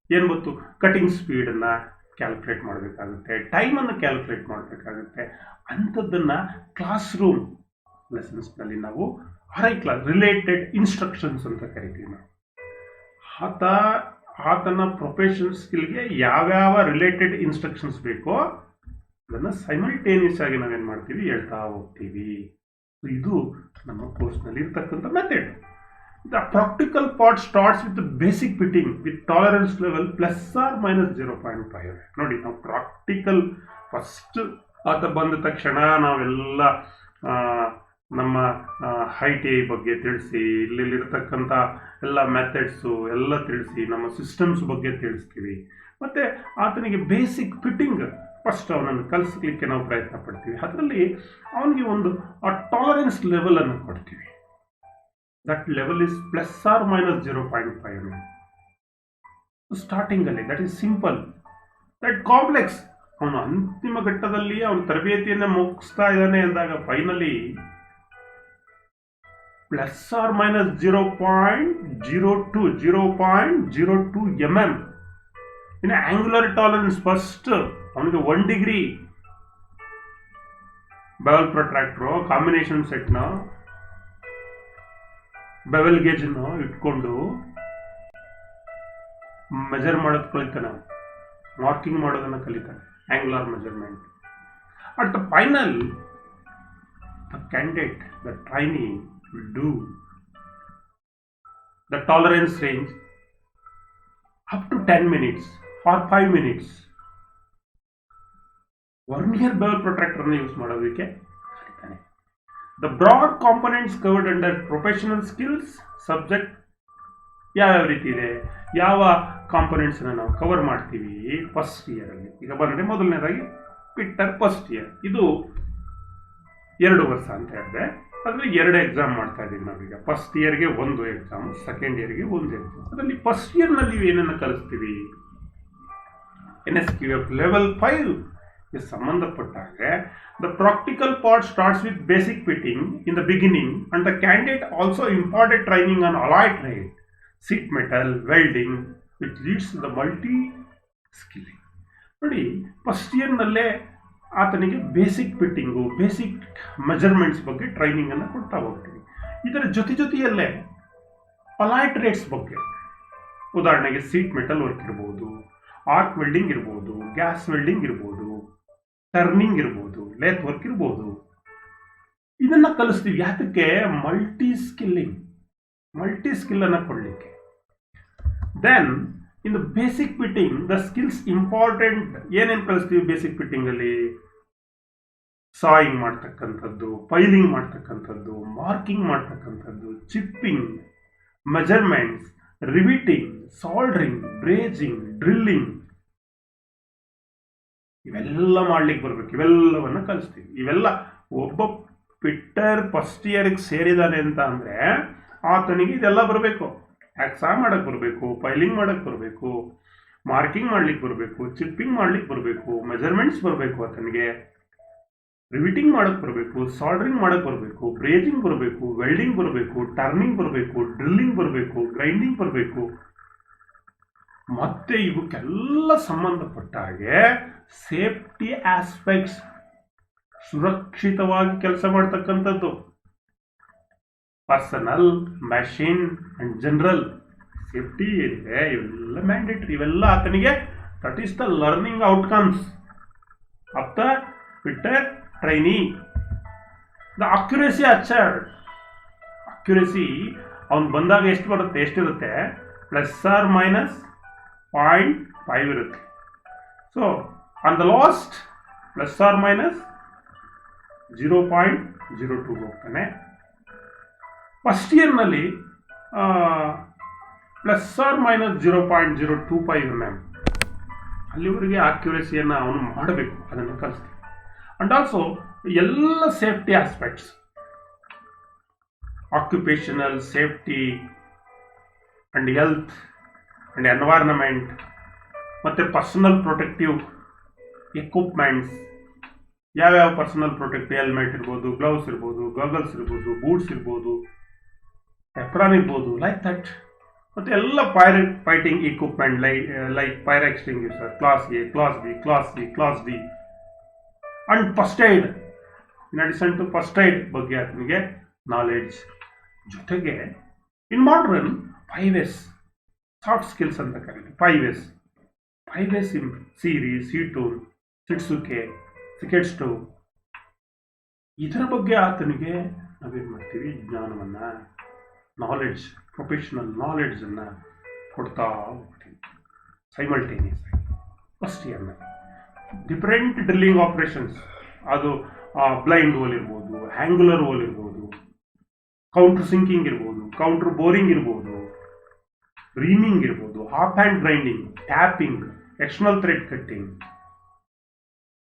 ಏನು ಗೊತ್ತು, ಕಟಿಂಗ್ ಸ್ಪೀಡನ್ನು ಕ್ಯಾಲ್ಕುಲೇಟ್ ಮಾಡಬೇಕಾಗುತ್ತೆ, ಟೈಮನ್ನು ಕ್ಯಾಲ್ಕುಲೇಟ್ ಮಾಡಬೇಕಾಗುತ್ತೆ. ಅಂಥದ್ದನ್ನು ಕ್ಲಾಸ್ ರೂಮ್ ಲೆಸನ್ಸ್ನಲ್ಲಿ ನಾವು ರಿಲೇಟೆಡ್ ಇನ್ಸ್ಟ್ರಕ್ಷನ್ಸ್ ಅಂತ ಕರಿತೀವಿ. ನಾವು ಆತನ ಪ್ರೊಫೆಷನಲ್ ಸ್ಕಿಲ್ಗೆ ಯಾವ್ಯಾವ ರಿಲೇಟೆಡ್ ಇನ್ಸ್ಟ್ರಕ್ಷನ್ಸ್ ಬೇಕೋ ಅದನ್ನು ಸೈಮಲ್ಟೇನಿಯಸ್ ಆಗಿ ನಾವೇನು ಮಾಡ್ತೀವಿ, ಹೇಳ್ತಾ ಹೋಗ್ತೀವಿ. ಇದು ನಮ್ಮ ಕೋರ್ಸ್ನಲ್ಲಿ ಇರ್ತಕ್ಕಂಥ method. The practical part starts with the basic fitting with tolerance level ±0.5. ನೋಡಿ, ನಾವು ಪ್ರಾಕ್ಟಿಕಲ್ ಫಸ್ಟ್ ಆತ ಬಂದ ತಕ್ಷಣ ನಾವೆಲ್ಲ ನಮ್ಮ ಹೈಟ್ ಬಗ್ಗೆ ತಿಳಿಸಿ, ಇಲ್ಲಿರ್ತಕ್ಕಂಥ ಎಲ್ಲ ಮೆಥಡ್ಸು ಎಲ್ಲ ತಿಳಿಸಿ, ನಮ್ಮ ಸಿಸ್ಟಮ್ಸ್ ಬಗ್ಗೆ ತಿಳಿಸ್ತೀವಿ. ಮತ್ತು ಆತನಿಗೆ ಬೇಸಿಕ್ ಫಿಟ್ಟಿಂಗ್ ಫಸ್ಟ್ ಅವನನ್ನು ಕಲಿಸ್ಲಿಕ್ಕೆ ನಾವು ಪ್ರಯತ್ನ ಪಡ್ತೀವಿ. ಅದರಲ್ಲಿ ಅವನಿಗೆ ಒಂದು ಟಾಲರೆನ್ಸ್ ಲೆವೆಲನ್ನು ಕೊಡ್ತೀವಿ. That level is ±0.5. ಸ್ಟಾರ್ಟಿಂಗ್ ಅಲ್ಲಿ that is simple. That complex, ಅವನು ಅಂತಿಮ ಘಟ್ಟದಲ್ಲಿ ಅವನ ತರಬೇತಿಯನ್ನು ಮುಗಿಸ್ತಾ ಇದ್ದಾನೆ ಅಂದಾಗ ಫೈನಲಿ ±0.02 mm ಇನ್ನು ಆಂಗ್ಯುಲರ್ ಟಾಲರೆನ್ಸ್. ಫಸ್ಟ್ ಅವನಿಗೆ 1 ಡಿಗ್ರಿ ಬೆವೆಲ್ ಪ್ರೊಟ್ರಾಕ್ಟ್ರು, ಕಾಂಬಿನೇಷನ್ ಸೆಟ್ನ ಬೆವೆಲ್ ಗೇಜನ್ನು ಇಟ್ಕೊಂಡು ಮೆಜರ್ ಮಾಡೋದು ಕಲಿತಾನೆ, ಮಾರ್ಕಿಂಗ್ ಮಾಡೋದನ್ನು ಕಲಿತಾನೆ, angular measurement. At the final the candidate, the trainee will do the tolerance range up to 10 minutes or 5 minutes. Vernier bevel ಪ್ರೊಟ್ರಾಕ್ಟರ್ನ use ಮಾಡೋದಕ್ಕೆ ಕಲಿತಾನೆ. The broad components covered under professional skills subject ಯಾವ್ಯಾವ ರೀತಿ ಇದೆ, ಯಾವ ಕಾಂಪೊನೆಂಟ್ಸ್ನ ನಾವು ಕವರ್ ಮಾಡ್ತೀವಿ first ಇಯರಲ್ಲಿ. ಈಗ ಬಂದರೆ ಮೊದಲನೇದಾಗಿ ಪಿಟ್ಟರ್ ಫಸ್ಟ್ ಇಯರ್, ಇದು 2 ವರ್ಷ ಅಂತ ಹೇಳಿದೆ. ಅದರಲ್ಲಿ 2 ಎಕ್ಸಾಮ್ ಮಾಡ್ತಾ ಇದ್ದೀವಿ ನಾವೀಗ. ಫಸ್ಟ್ ಇಯರ್ಗೆ 1 ಎಕ್ಸಾಮ್, ಸೆಕೆಂಡ್ ಇಯರ್ಗೆ 1 ಎಕ್ಸಾಮ್. ಅದರಲ್ಲಿ ಫಸ್ಟ್ ಇಯರ್ನಲ್ಲಿ ಏನನ್ನು ಕಲಿಸ್ತೀವಿ, NSQF level 5 ಸಂಬಂಧಪಟ್ಟಾಗೆ the practical part starts with basic fitting in the beginning, and the candidate also imparted training on alloy trade, sheet metal, welding, which leads to the multi skilling. ನೋಡಿ, first ಇಯರ್ನಲ್ಲೇ ಆತನಿಗೆ basic fitting, basic measurements ಬಗ್ಗೆ ಟ್ರೈನಿಂಗನ್ನು ಕೊಡ್ತಾ ಹೋಗ್ತೀವಿ. ಇದರ ಜೊತೆಯಲ್ಲೇ alloy trades ಬಗ್ಗೆ, ಉದಾಹರಣೆಗೆ sheet metal work ಇರ್ಬೋದು, ಆರ್ಕ್ ವೆಲ್ಡಿಂಗ್ ಇರ್ಬೋದು, ಗ್ಯಾಸ್ ವೆಲ್ಡಿಂಗ್ ಇರ್ಬೋದು, ಟರ್ನಿಂಗ್ ಇರ್ಬೋದು, ಲೇತ್ ವರ್ಕ್ ಇರ್ಬೋದು, ಇದನ್ನು ಕಲಿಸ್ತೀವಿ. ಯಾತಕ್ಕೆ? ಮಲ್ಟಿ ಸ್ಕಿಲ್ಲನ್ನು ಕೊಡಲಿಕ್ಕೆ. Then in the basic fitting the skills important ಏನೇನು ಕಲಿಸ್ತೀವಿ ಬೇಸಿಕ್ ಫಿಟ್ಟಿಂಗಲ್ಲಿ? ಸಾಯಿಂಗ್ ಮಾಡ್ತಕ್ಕಂಥದ್ದು, ಫೈಲಿಂಗ್ ಮಾಡ್ತಕ್ಕಂಥದ್ದು, ಮಾರ್ಕಿಂಗ್ ಮಾಡ್ತಕ್ಕಂಥದ್ದು, chipping, measurements, riveting, soldering, brazing, drilling ಇವೆಲ್ಲ ಮಾಡ್ಲಿಕ್ಕೆ ಬರ್ಬೇಕು. ಇವೆಲ್ಲವನ್ನ ಕಲಿಸ್ತೀವಿ. ಇವೆಲ್ಲ ಒಬ್ಬ ಫಿಟ್ಟರ್ ಫಸ್ಟ್ ಇಯರ್ಗೆ ಸೇರಿದಾನೆ ಅಂತ ಅಂದ್ರೆ ಆತನಿಗೆ ಇದೆಲ್ಲ ಬರಬೇಕು. ಹ್ಯಾಕ್ಸಾ ಮಾಡಕ್ ಬರಬೇಕು, ಫೈಲಿಂಗ್ ಮಾಡಕ್ ಬರಬೇಕು, ಮಾರ್ಕಿಂಗ್ ಮಾಡ್ಲಿಕ್ಕೆ ಬರಬೇಕು, ಚಿಪ್ಪಿಂಗ್ ಮಾಡ್ಲಿಕ್ಕೆ ಬರಬೇಕು, ಮೆಜರ್ಮೆಂಟ್ಸ್ ಬರಬೇಕು, ಆತನಿಗೆ ರಿವಿಟಿಂಗ್ ಮಾಡಕ್ ಬರಬೇಕು, ಸಾಲ್ಡ್ರಿಂಗ್ ಮಾಡಕ್ ಬರಬೇಕು, ಬ್ರೇಜಿಂಗ್ ಬರಬೇಕು, ವೆಲ್ಡಿಂಗ್ ಬರಬೇಕು, ಟರ್ನಿಂಗ್ ಬರಬೇಕು, ಡ್ರಿಲ್ಲಿಂಗ್ ಬರಬೇಕು, ಗ್ರೈಂಡಿಂಗ್ ಬರಬೇಕು. ಮತ್ತೆ ಇವಕ್ಕೆಲ್ಲ ಸಂಬಂಧಪಟ್ಟ ಹಾಗೆ ಸೇಫ್ಟಿ ಆಸ್ಪೆಕ್ಟ್ಸ್, ಸುರಕ್ಷಿತವಾಗಿ ಕೆಲಸ ಮಾಡ್ತಕ್ಕಂಥದ್ದು, personal, machine and general safety ಏನಿದೆ ಇವೆಲ್ಲ ಮ್ಯಾಂಡೇಟರಿ. ಇವೆಲ್ಲ ಆತನಿಗೆ that is the learning outcomes of the fitter trainee. The accuracy achieved. Accuracy ಅವ್ನು ಬಂದಾಗ ಎಷ್ಟು ಬರುತ್ತೆ, ಎಷ್ಟಿರುತ್ತೆ? ±0.5 ಇರುತ್ತೆ. ಸೊ ಆನ್ ದ ಲಾಸ್ಟ್ ±0.02 ಹೋಗ್ತಾನೆ. ಫಸ್ಟ್ ಇಯರ್ನಲ್ಲಿ ±0.025 mm ಅಲ್ಲಿವರೆಗೆ ಅಕ್ಯುರೇಸಿಯನ್ನು ಅವನು ಮಾಡಬೇಕು, ಅದನ್ನು ಕಲಿಸ್ತೀವಿ. ಅಂಡ್ ಆಲ್ಸೋ ಎಲ್ಲ safety aspects, occupational safety and health and environment, ಮತ್ತು ಪರ್ಸನಲ್ ಪ್ರೊಟೆಕ್ಟಿವ್ ಎಕ್ವಿಪ್ಮೆಂಟ್ಸ್, ಯಾವ್ಯಾವ ಪರ್ಸನಲ್ ಪ್ರೊಟೆಕ್ಟಿವ್ ಹೆಲ್ಮೆಟ್ ಇರ್ಬೋದು, ಗ್ಲೌಸ್ ಇರ್ಬೋದು, ಗಾಗಲ್ಸ್ ಇರ್ಬೋದು, ಬೂಟ್ಸ್ ಇರ್ಬೋದು, ಎಪ್ರಾನ್ ಇರ್ಬೋದು, ಲೈಕ್ ದಟ್. ಮತ್ತು ಎಲ್ಲ fighting equipment like fire extinguisher class A, class B, class C, class D and first aid. In addition to first aid ಬಗ್ಗೆ ಆತನಿಗೆ ನಾಲೆಡ್ಜ್. ಜೊತೆಗೆ ಇನ್ ಮಾಡ್ರನ್ 5S ಸಾಫ್ಟ್ ಸ್ಕಿಲ್ಸ್ ಅಂತ ಕರೀತೀವಿ. 5S ಇನ್ ಸೀರಿ, ಸೀಟೂನ್, ಸಿಟ್ಸುಕೆ, ಸಿಕೆಟ್ ಸ್ಟೋವ್, ಇದರ ಬಗ್ಗೆ ಆತನಿಗೆ ನಾವೇನು ಮಾಡ್ತೀವಿ, ಜ್ಞಾನವನ್ನ, ನಾಲೆಡ್ಜ್, ಪ್ರೊಫೆಷನಲ್ ನಾಲೆಡ್ಜನ್ನು ಕೊಡ್ತಾ ಹೋಗ್ತೀವಿ ಸೈಮಲ್ಟೇನಿಯಸ್ ಆಗಿ. ಫಸ್ಟ್ ಇಯರ್ನಲ್ಲಿ ಡಿಫರೆಂಟ್ ಡ್ರಿಲ್ಲಿಂಗ್ ಆಪರೇಷನ್ಸ್, ಅದು ಬ್ಲೈಂಡ್ ಹೋಲ್ ಇರ್ಬೋದು, ಹ್ಯಾಂಗುಲರ್ ಹೋಲ್ ಇರ್ಬೋದು, ಕೌಂಟರ್ ಸಿಂಕಿಂಗ್ ಇರ್ಬೋದು, ಕೌಂಟರ್ ಬೋರಿಂಗ್ ಇರ್ಬೋದು, ರೀಮಿಂಗ್ ಇರ್ಬೋದು, half hand grinding, tapping, external thread cutting,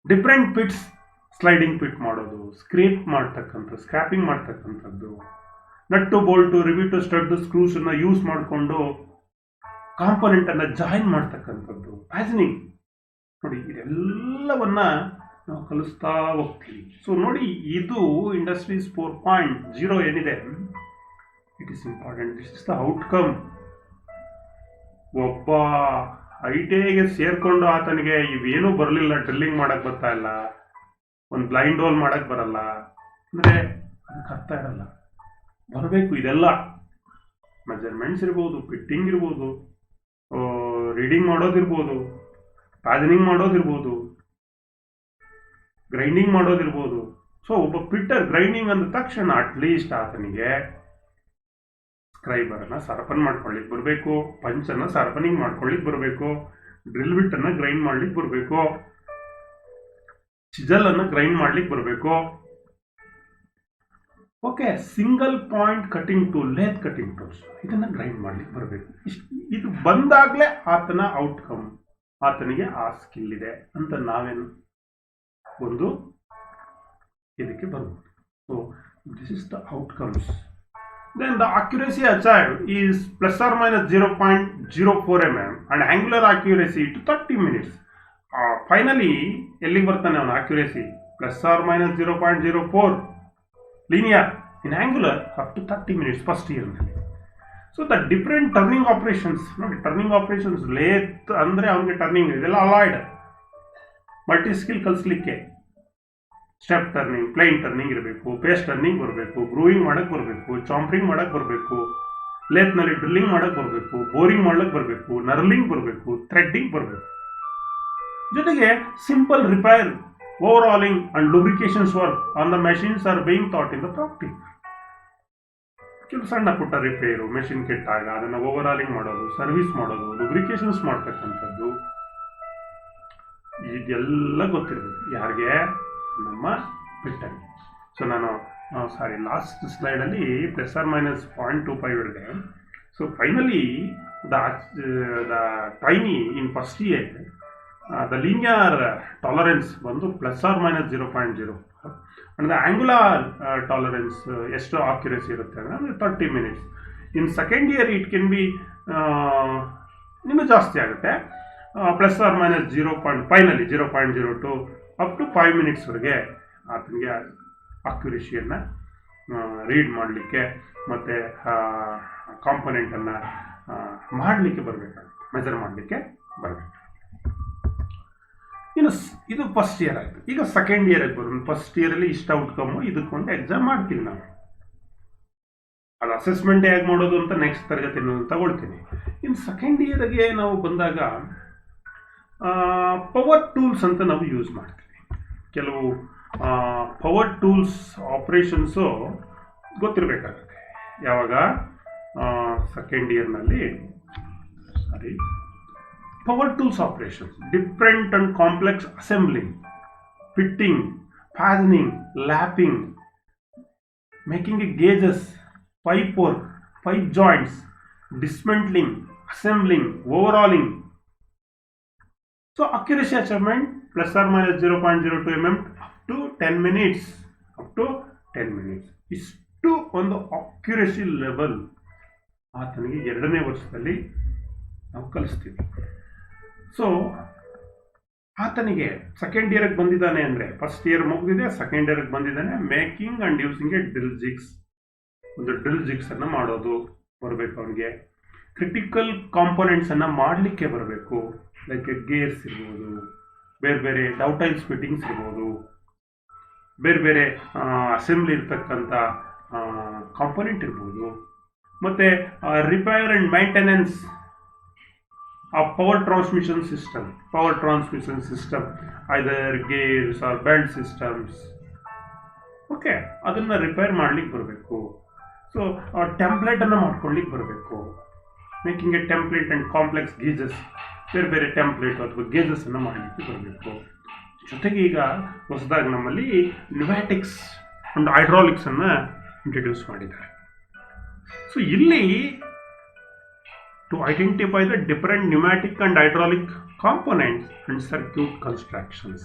different fits, sliding fit ಮಾಡೋದು, ಸ್ಕ್ರಾಪಿಂಗ್ ಮಾಡ್ತಕ್ಕಂಥದ್ದು, ನಟ್ಟು, ಬೋಲ್ಟು, ರಿವಿಟು, ಸ್ಟಡ್, ಸ್ಕ್ರೂಸನ್ನು ಯೂಸ್ ಮಾಡಿಕೊಂಡು ಕಾಂಪೊನೆಂಟನ್ನು ಜಾಯಿನ್ ಮಾಡ್ತಕ್ಕಂಥದ್ದು, ಫ್ಯಾಷನಿಂಗ್. ನೋಡಿ ಇದೆಲ್ಲವನ್ನ ನಾವು ಕಲಿಸ್ತಾ ಹೋಗ್ತೀವಿ. ಸೊ ನೋಡಿ, ಇದು ಇಂಡಸ್ಟ್ರೀಸ್ 4.0 ಏನಿದೆ, it is important. This is the outcome. ಒಬ್ಬ ಐಟಿಐಗೆ ಸೇರ್ಕೊಂಡು ಆತನಿಗೆ ಇವೇನೂ ಬರಲಿಲ್ಲ, ಡ್ರಿಲ್ಲಿಂಗ್ ಮಾಡಕ್ ಬರ್ತಾ ಇಲ್ಲ, ಒಂದು ಬ್ಲೈಂಡ್ ಹೋಲ್ ಮಾಡಕ್ ಬರಲ್ಲ ಅಂದ್ರೆ ಅದಕ್ಕೆ ಅರ್ಥ ಇರಲ್ಲ. ಬರಬೇಕು ಇದೆಲ್ಲ. ಮೆಜರ್ಮೆಂಟ್ಸ್ ಇರ್ಬೋದು, ಫಿಟ್ಟಿಂಗ್ ಇರ್ಬೋದು, ರೀಡಿಂಗ್ ಮಾಡೋದಿರ್ಬೋದು, ಪ್ಯಾಜನಿಂಗ್ ಮಾಡೋದಿರ್ಬೋದು, ಗ್ರೈಂಡಿಂಗ್ ಮಾಡೋದಿರ್ಬೋದು. ಸೊ ಒಬ್ಬ ಫಿಟ್ಟರ್ ಗ್ರೈಂಡಿಂಗ್ ಅಂದ ತಕ್ಷಣ ಅಟ್ಲೀಸ್ಟ್ ಆತನಿಗೆ ಸ್ಕ್ರೈಬರನ್ನು ಸರಪನ್ ಮಾಡ್ಕೊಳ್ಳಿಕ್ಕೆ ಬರಬೇಕು, ಪಂಚನ್ನು ಸರಪನಿಂಗ್ ಮಾಡ್ಕೊಳ್ಳಿಕ್ಕೆ ಬರಬೇಕು, ಡ್ರಿಲ್ ಬಿಟ್ಟನ್ನು ಗ್ರೈಂಡ್ ಮಾಡ್ಲಿಕ್ಕೆ ಬರಬೇಕು, ಚಿಜಲನ್ನು ಗ್ರೈಂಡ್ ಮಾಡ್ಲಿಕ್ಕೆ ಬರಬೇಕು. Okay, single point cutting tool, lathe cutting tools, ಇದನ್ನು ಗ್ರೈಂಡ್ ಮಾಡ್ಲಿಕ್ಕೆ ಬರಬೇಕು. ಇದು ಬಂದಾಗಲೇ ಆತನ ಔಟ್ಕಮ್, ಆತನಿಗೆ ಆ ಸ್ಕಿಲ್ ಇದೆ ಅಂತ ನಾವೇನು ಒಂದು ಇದಕ್ಕೆ ಬರ್ಬೋದು. So this is the outcomes. Then the accuracy achieved is ±0.04 mm and angular accuracy to 30 minutes. Finally, ಎಲ್ಲಿಗೆ ಬರ್ತಾನೆ ಅವನ accuracy? ±0.04 linear in angular up to 30 minutes first year. So the different turning operations, ನೋಡಿ turning operations, lathe ಅಂದರೆ ಅವನಿಗೆ turning ಇದೆಲ್ಲ allied, multi skill ಕಲಿಸ್ಲಿಕ್ಕೆ step turning, plain turning ಇರಬೇಕು, face turning ಬರಬೇಕು, ಗ್ರೂವಿಂಗ್ ಮಾಡಕ್ಕೆ ಬರಬೇಕು, ಚಾಂಪ್ರಿಂಗ್ ಮಾಡಕ್ಕೆ ಬರಬೇಕು, ಲೇತ್ನಲ್ಲಿ ಡ್ರಿಲ್ಲಿಂಗ್ ಮಾಡಕ್ಕೆ ಬರಬೇಕು, ಬೋರಿಂಗ್ ಮಾಡ್ಲಿಕ್ಕೆ ಬರಬೇಕು, ನರ್ಲಿಂಗ್ ಬರಬೇಕು, ಥ್ರೆಡ್ಡಿಂಗ್ ಬರಬೇಕು. ಜೊತೆಗೆ simple repair, overhauling and lubrications work on the machines are being taught in the practice. ಕೆಲವು ಸಣ್ಣ ಪುಟ್ಟ ರಿಪೇರು, ಮೆಷಿನ್ ಕೆಟ್ಟಾಗ ಅದನ್ನು ಓವರ್ಆಲಿಂಗ್ ಮಾಡೋದು, ಸರ್ವಿಸ್ ಮಾಡೋದು, ಲುಬ್ರಿಕೇಶನ್ಸ್ ಮಾಡ್ತಕ್ಕಂಥದ್ದು, ಇದೆಲ್ಲ ಗೊತ್ತಿರಬೇಕು ಯಾರಿಗೆ? ನಮ್ಮ ಫಿಟ್ಟರ್ಗೆ. ಸೊ ನಾನು ಸಾರಿ ಲಾಸ್ಟ್ ಸ್ಲೈಡಲ್ಲಿ ±0.25 ಇದೆ. So finally the tiny in first here the linear tolerance ಬಂದು ±0.0 ಅಂಡ್ ದ ಆಂಗುಲರ್ ಟಾಲರೆನ್ಸ್ ಎಷ್ಟು ಆಕ್ಯುರೇಸಿ ಇರುತ್ತೆ ಅಂದರೆ 30 minutes. In second year it can be ಇನ್ನೂ ಜಾಸ್ತಿ ಆಗುತ್ತೆ, ±0. ಫೈನಲಿ 0.02 ಅಪ್ ಟು 5 minutesವರೆಗೆ ಆತನಿಗೆ ಅಕ್ಯುರೇಸಿಯನ್ನು ರೀಡ್ ಮಾಡಲಿಕ್ಕೆ ಮತ್ತು ಕಾಂಪೊನೆಂಟನ್ನು ಮಾಡಲಿಕ್ಕೆ ಬರಬೇಕಾಗುತ್ತೆ, ಮೆಜರ್ ಮಾಡಲಿಕ್ಕೆ ಬರಬೇಕು. ಇನ್ನು ಇದು ಫಸ್ಟ್ ಇಯರ್ ಆಯಿತು. ಈಗ ಸೆಕೆಂಡ್ ಇಯರ್ಗೆ ಬರೋದು. ಫಸ್ಟ್ ಇಯರಲ್ಲಿ ಇಷ್ಟು ಔಟ್ಕಮ್ಮು, ಇದಕ್ಕೊಂದು ಎಕ್ಸಾಮ್ ಮಾಡ್ತೀವಿ ನಾವು. ಅದು ಅಸೆಸ್ಮೆಂಟ್ ಹೇಗೆ ಮಾಡೋದು ಅಂತ ನೆಕ್ಸ್ಟ್ ತರಗತಿ ತಗೊಳ್ತೀನಿ. ಇನ್ನು ಸೆಕೆಂಡ್ ಇಯರ್ಗೆ ನಾವು ಬಂದಾಗ ಪವರ್ ಟೂಲ್ಸ್ ಅಂತ ನಾವು ಯೂಸ್ ಮಾಡ್ತೀವಿ. ಕೆಲವು ಪವರ್ ಟೂಲ್ಸ್ ಆಪ್ರೇಷನ್ಸು ಗೊತ್ತಿರಬೇಕಾಗುತ್ತೆ. ಯಾವಾಗ ಸೆಕೆಂಡ್ ಇಯರ್ನಲ್ಲಿ power tools operations, different and complex assembling, fitting, fastening, lapping, making a gauges, pipe work, pipe joints, dismantling, assembling, overhauling. So accuracy achievement ±0.02 mm up to 10 minutes. ಇಷ್ಟು ಒಂದು accuracy level ಆತನಿಗೆ 2ನೇ ವರ್ಷದಲ್ಲಿ ನಾವು ಕಲಿಸ್ತೀವಿ. So ಆತನಿಗೆ second ಇಯರ್ಗೆ ಬಂದಿದ್ದಾನೆ ಅಂದರೆ, ಫಸ್ಟ್ ಇಯರ್ ಮುಗಿದಿದೆ, ಸೆಕೆಂಡ್ ಇಯರ್ಗೆ ಬಂದಿದ್ದಾನೆ, making and using A drill jigs, ಒಂದು ಡ್ರಿಲ್ ಜಿಗ್ಸನ್ನು ಮಾಡೋದು ಬರಬೇಕು ಅವನಿಗೆ. ಕ್ರಿಟಿಕಲ್ ಕಾಂಪೊನೆಂಟ್ಸನ್ನು ಮಾಡಲಿಕ್ಕೆ ಬರಬೇಕು. ಲೈಕ್ ಗೇರ್ಸ್ ಇರ್ಬೋದು, ಬೇರೆ ಬೇರೆ ಡೌಟೈಲ್ಸ್ ಫಿಟ್ಟಿಂಗ್ಸ್ ಇರ್ಬೋದು, ಬೇರೆ ಬೇರೆ ಅಸೆಂಬ್ಲಿ ಇರ್ತಕ್ಕಂಥ ಕಾಂಪೊನೆಂಟ್ ಇರ್ಬೋದು, ಮತ್ತು repair and maintenance of power transmission system, either gears or belt systems. Okay, ಅದನ್ನು ರಿಪೇರ್ ಮಾಡ್ಲಿಕ್ಕೆ ಬರಬೇಕು. ಸೊ ಟೆಂಪ್ಲೇಟನ್ನು ಮಾಡ್ಕೊಳ್ಳಿಕ್ಕೆ ಬರಬೇಕು. Making a template and complex gauges, ಬೇರೆ ಬೇರೆ ಟೆಂಪ್ಲೇಟ್ ಅಥವಾ ಗೇಜಸನ್ನು ಮಾಡಲಿಕ್ಕೆ ಬರಬೇಕು. ಜೊತೆಗೆ ಈಗ ಹೊಸದಾಗಿ ನಮ್ಮಲ್ಲಿ ನ್ಯೂಮ್ಯಾಟಿಕ್ಸ್ ಆ್ಯಂಡ್ ಹೈಡ್ರಾಲಿಕ್ಸನ್ನು ಇಂಟ್ರಡ್ಯೂಸ್ ಮಾಡಿದ್ದಾರೆ. ಸೊ ಇಲ್ಲಿ to identify the different pneumatic and hydraulic components and circuit constructions.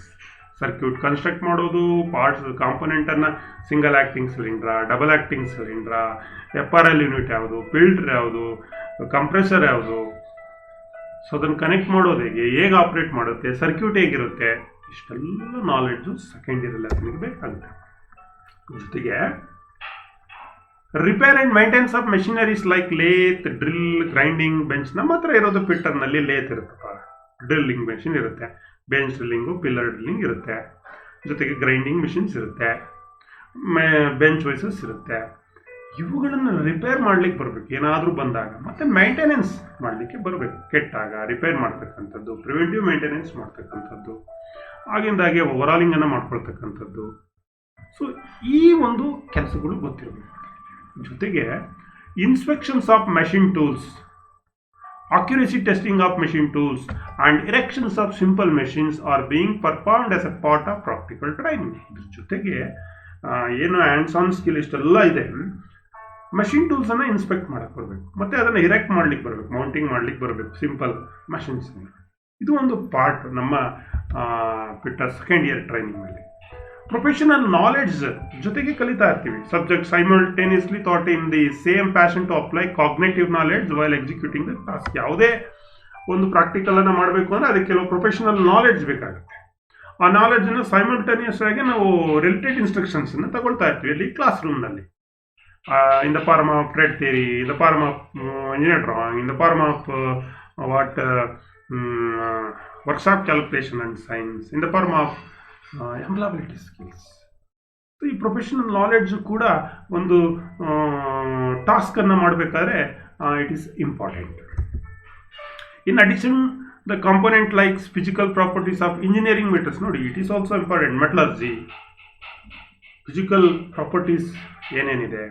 Circuit construct ಮಾಡೋದು, ಪಾರ್ಟ್ಸ್ ಕಾಂಪೊನೆಂಟನ್ನು, single acting cylinder, double acting cylinder, FRL unit ಯಾವುದು, ಫಿಲ್ಟರ್ ಯಾವುದು, ಕಂಪ್ರೆಸರ್ ಯಾವುದು, ಸೊ ಅದನ್ನು ಕನೆಕ್ಟ್ ಮಾಡೋದು ಹೇಗೆ ಆಪ್ರೇಟ್ ಮಾಡುತ್ತೆ, ಸರ್ಕ್ಯೂಟ್ ಹೇಗಿರುತ್ತೆ, ಇಷ್ಟೆಲ್ಲ ನಾಲೆಡ್ಜು ಸೆಕೆಂಡ್ ಇಯರಲ್ಲಿ ಅದಕ್ಕೆ ಬೇಕಾಗುತ್ತೆ. ಜೊತೆಗೆ repair and maintenance of machineries like lathe, drill, grinding bench. ನಮ್ಮ ಹತ್ರ ಇರೋದು ಫಿಟ್ಟರ್ನಲ್ಲಿ ಲೇತ್ ಇರುತ್ತಪ್ಪ, ಡ್ರಿಲ್ಲಿಂಗ್ ಮೆಷಿನ್ ಇರುತ್ತೆ, ಬೆಂಚ್ ಡ್ರಿಲ್ಲಿಂಗು, ಪಿಲ್ಲರ್ ಡ್ರಿಲ್ಲಿಂಗ್ ಇರುತ್ತೆ, ಜೊತೆಗೆ ಗ್ರೈಂಡಿಂಗ್ ಮಿಷಿನ್ಸ್ ಇರುತ್ತೆ, ಬೆಂಚ್ ವೈಸಸ್ ಇರುತ್ತೆ. ಇವುಗಳನ್ನು ರಿಪೇರ್ ಮಾಡಲಿಕ್ಕೆ ಬರಬೇಕು ಏನಾದರೂ ಬಂದಾಗ, ಮತ್ತು ಮೇಂಟೆನೆನ್ಸ್ ಮಾಡಲಿಕ್ಕೆ ಬರಬೇಕು. ಕೆಟ್ಟಾಗ ರಿಪೇರ್ ಮಾಡ್ತಕ್ಕಂಥದ್ದು, ಪ್ರಿವೆಂಟಿವ್ ಮೇಂಟೆನೆನ್ಸ್ ಮಾಡ್ತಕ್ಕಂಥದ್ದು, ಆಗಿಂದಾಗೆ ಓವರಾಲಿಂಗನ್ನು ಮಾಡ್ಕೊಳ್ತಕ್ಕಂಥದ್ದು. ಸೊ ಈ ಒಂದು ಕೆಲಸಗಳು ಗೊತ್ತಿರಬೇಕು. ಜೊತೆಗೆ inspections of machine tools, accuracy testing of machine tools and erections of simple machines are being performed as a part of practical training. ಇದ್ರ ಜೊತೆಗೆ ಏನು ಹ್ಯಾಂಡ್ಸ್ ಆನ್ ಸ್ಕಿಲ್ ಇಷ್ಟೆಲ್ಲ ಇದೆ, ಮಷಿನ್ ಟೂಲ್ಸನ್ನು ಇನ್ಸ್ಪೆಕ್ಟ್ ಮಾಡಕ್ಕೆ ಬರಬೇಕು, ಮತ್ತು ಅದನ್ನು ಇರೆಕ್ಟ್ ಮಾಡ್ಲಿಕ್ಕೆ ಬರಬೇಕು, ಮೌಂಟಿಂಗ್ ಮಾಡ್ಲಿಕ್ಕೆ ಬರಬೇಕು ಸಿಂಪಲ್ ಮಷಿನ್ಸನ್ನು. ಇದು ಒಂದು ಪಾರ್ಟ್ ನಮ್ಮ ಫಿಟ್ಟರ್ ಸೆಕೆಂಡ್ ಇಯರ್ ಟ್ರೈನಿಂಗ್ನಲ್ಲಿ. ಪ್ರೊಫೆಷನಲ್ ನಾಲೆಡ್ಜ್ ಜೊತೆಗೆ ಕಲಿತಾ ಇರ್ತೀವಿ. Subject simultaneously taught in the same fashion to apply cognitive knowledge while executing the task. ಯಾವುದೇ ಒಂದು ಪ್ರಾಕ್ಟಿಕಲನ್ನು ಮಾಡಬೇಕು ಅಂದರೆ ಅದಕ್ಕೆ ಕೆಲವು ಪ್ರೊಫೆಷನಲ್ ನಾಲೆಡ್ಜ್ ಬೇಕಾಗುತ್ತೆ. ಆ ನಾಲೆಡ್ಜನ್ನು ಸೈಮಲ್ಟೇನಿಯಸ್ ಆಗಿ ನಾವು ರಿಲೇಟೆಡ್ ಇನ್ಸ್ಟ್ರಕ್ಷನ್ಸನ್ನು ತಗೊಳ್ತಾ ಇರ್ತೀವಿ ಅಲ್ಲಿ ಕ್ಲಾಸ್ ರೂಮ್ನಲ್ಲಿ. In the form of trade theory, in the form of engineer drawing, in the form of workshop calculation and science, in the form of employability skills. ಈ professional knowledge ಕೂಡ ಒಂದು ಟಾಸ್ಕನ್ನು ಮಾಡಬೇಕಾದ್ರೆ it is important. In addition the component likes physical properties of engineering materials, ನೋಡಿ it is also important. Metallurgy, physical properties ಏನೇನಿದೆ,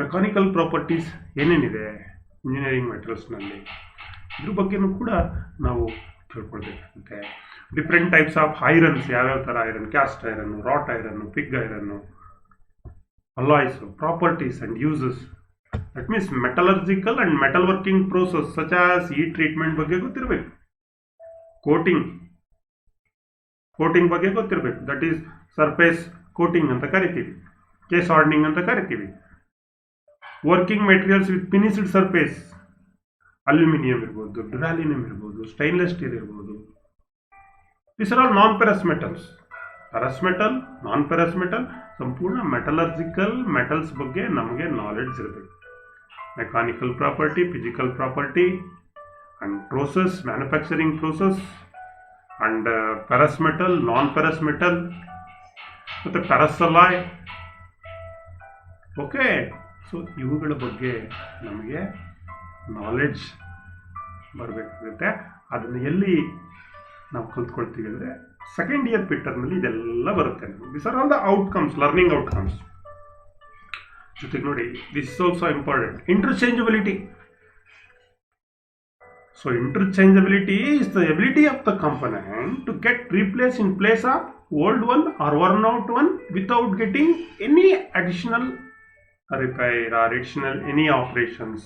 mechanical properties ಏನೇನಿದೆ engineering ಮೆಟೀರಿಯಲ್ಸ್ನಲ್ಲಿ, ಇದ್ರ ಬಗ್ಗೆನೂ ಕೂಡ ನಾವು ತಿಳ್ಕೊಳ್ಬೇಕಾಗುತ್ತೆ. ಡಿಫ್ರೆಂಟ್ ಟೈಪ್ಸ್ ಆಫ್ ಐರನ್ಸ್, ಯಾವ್ಯಾವ ಥರ iron, cast iron, wrought iron, pig iron, alloys, properties and uses. That means metallurgical and metalworking process such as heat treatment ಬಗ್ಗೆ ಗೊತ್ತಿರಬೇಕು. ಕೋಟಿಂಗ್ ಬಗ್ಗೆ ಗೊತ್ತಿರಬೇಕು. ದಟ್ ಈಸ್ ಸರ್ಫೇಸ್ ಕೋಟಿಂಗ್ ಅಂತ ಕರಿತೀವಿ, ಕೇಸ್ ಹಾರ್ಡನಿಂಗ್ ಅಂತ ಕರಿತೀವಿ. Working materials with finished surface, aluminium ಇರ್ಬೋದು, ಡ್ಯುರಾಲಿನಿಯಂ ಇರ್ಬೋದು, ಸ್ಟೈನ್ಲೆಸ್ ಸ್ಟೀಲ್ ಇರ್ಬೋದು. This are all non ferrous metals. Ferrous metal, non ferrous metal, ಸಂಪೂರ್ಣ ಮೆಟಲರ್ಜಿಕಲ್ ಮೆಟಲ್ಸ್ ಬಗ್ಗೆ ನಮಗೆ ನಾಲೆಡ್ಜ್ ಇರಬೇಕು. Mechanical property, physical property and process, manufacturing process and ferrous metal, non ferrous metal ಮತ್ತು ferrous alloy. Okay, so ಇವುಗಳ ಬಗ್ಗೆ ನಮಗೆ knowledge ಬರಬೇಕಾಗುತ್ತೆ. ಅದನ್ನು ಎಲ್ಲಿ ನಾವು ಕಲ್ತ್ಕೊಳ್ತೀವಿ ಅಂದರೆ ಸೆಕೆಂಡ್ ಇಯರ್ ಪಿಟ್ಟರ್ನಲ್ಲಿ ಇದೆಲ್ಲ ಬರುತ್ತೆ. This are all the outcomes, learning outcomes. ಜೊತೆಗೆ ನೋಡಿ, this is also important, interchangeability. So interchangeability is the ability of the component to get replace in place of old one or worn out one without getting any additional repair or additional any operations.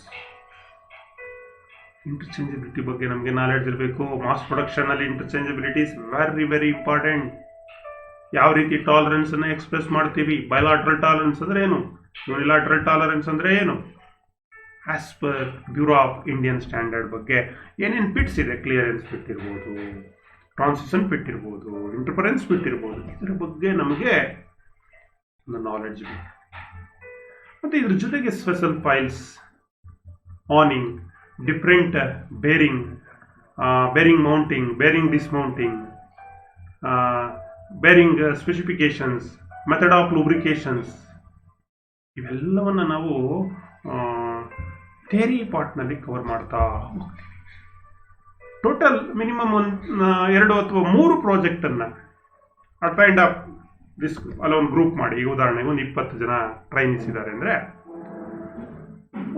Interchangeability ಬಗ್ಗೆ ನಮಗೆ knowledge ಇರಬೇಕು. Mass ಪ್ರೊಡಕ್ಷನಲ್ಲಿ interchangeability is very very important. ಯಾವ ರೀತಿ ಟಾಲರೆನ್ಸನ್ನು express ಮಾಡ್ತೀವಿ, bilateral tolerance ಅಂದರೆ ಏನು, ಯೂನಿಲಾಟ್ರಲ್ ಟಾಲರೆನ್ಸ್ ಅಂದರೆ ಏನು, as per bureau of Indian standard ಬಗ್ಗೆ ಏನೇನು ಪಿಟ್ಸ್ ಇದೆ, ಕ್ಲಿಯರೆನ್ಸ್ ಪಿಟ್ ಇರ್ಬೋದು, ಟ್ರಾನ್ಸಿಷನ್ ಪಿಟ್ ಇರ್ಬೋದು, ಇಂಟರ್ಫರೆನ್ಸ್ ಪಿಟ್ ಇರ್ಬೋದು, ಇದರ ಬಗ್ಗೆ ನಮಗೆ ಒಂದು ನಾಲೆಡ್ಜ್ ಬೇಕು. ಮತ್ತು ಇದ್ರ ಜೊತೆಗೆ special files, honing, different bearing, bearing mounting, bearing dismounting, bearing specifications, method of lubrications, ಇವೆಲ್ಲವನ್ನು ನಾವು ಥಿಯರಿ ಪಾರ್ಟ್ನಲ್ಲಿ ಕವರ್ ಮಾಡ್ತಾ ಹೋಗ್ತೀವಿ. ಟೋಟಲ್ ಮಿನಿಮಮ್ ಒಂದು 2 ಅಥವಾ 3 ಪ್ರಾಜೆಕ್ಟನ್ನು at the end of this ಅಲ್ಲೊಂದು ಗ್ರೂಪ್ ಮಾಡಿ. ಈಗ ಉದಾಹರಣೆಗೆ ಒಂದು 20 ಜನ ಟ್ರೈನಿಸ್ ಇದ್ದಾರೆ ಅಂದರೆ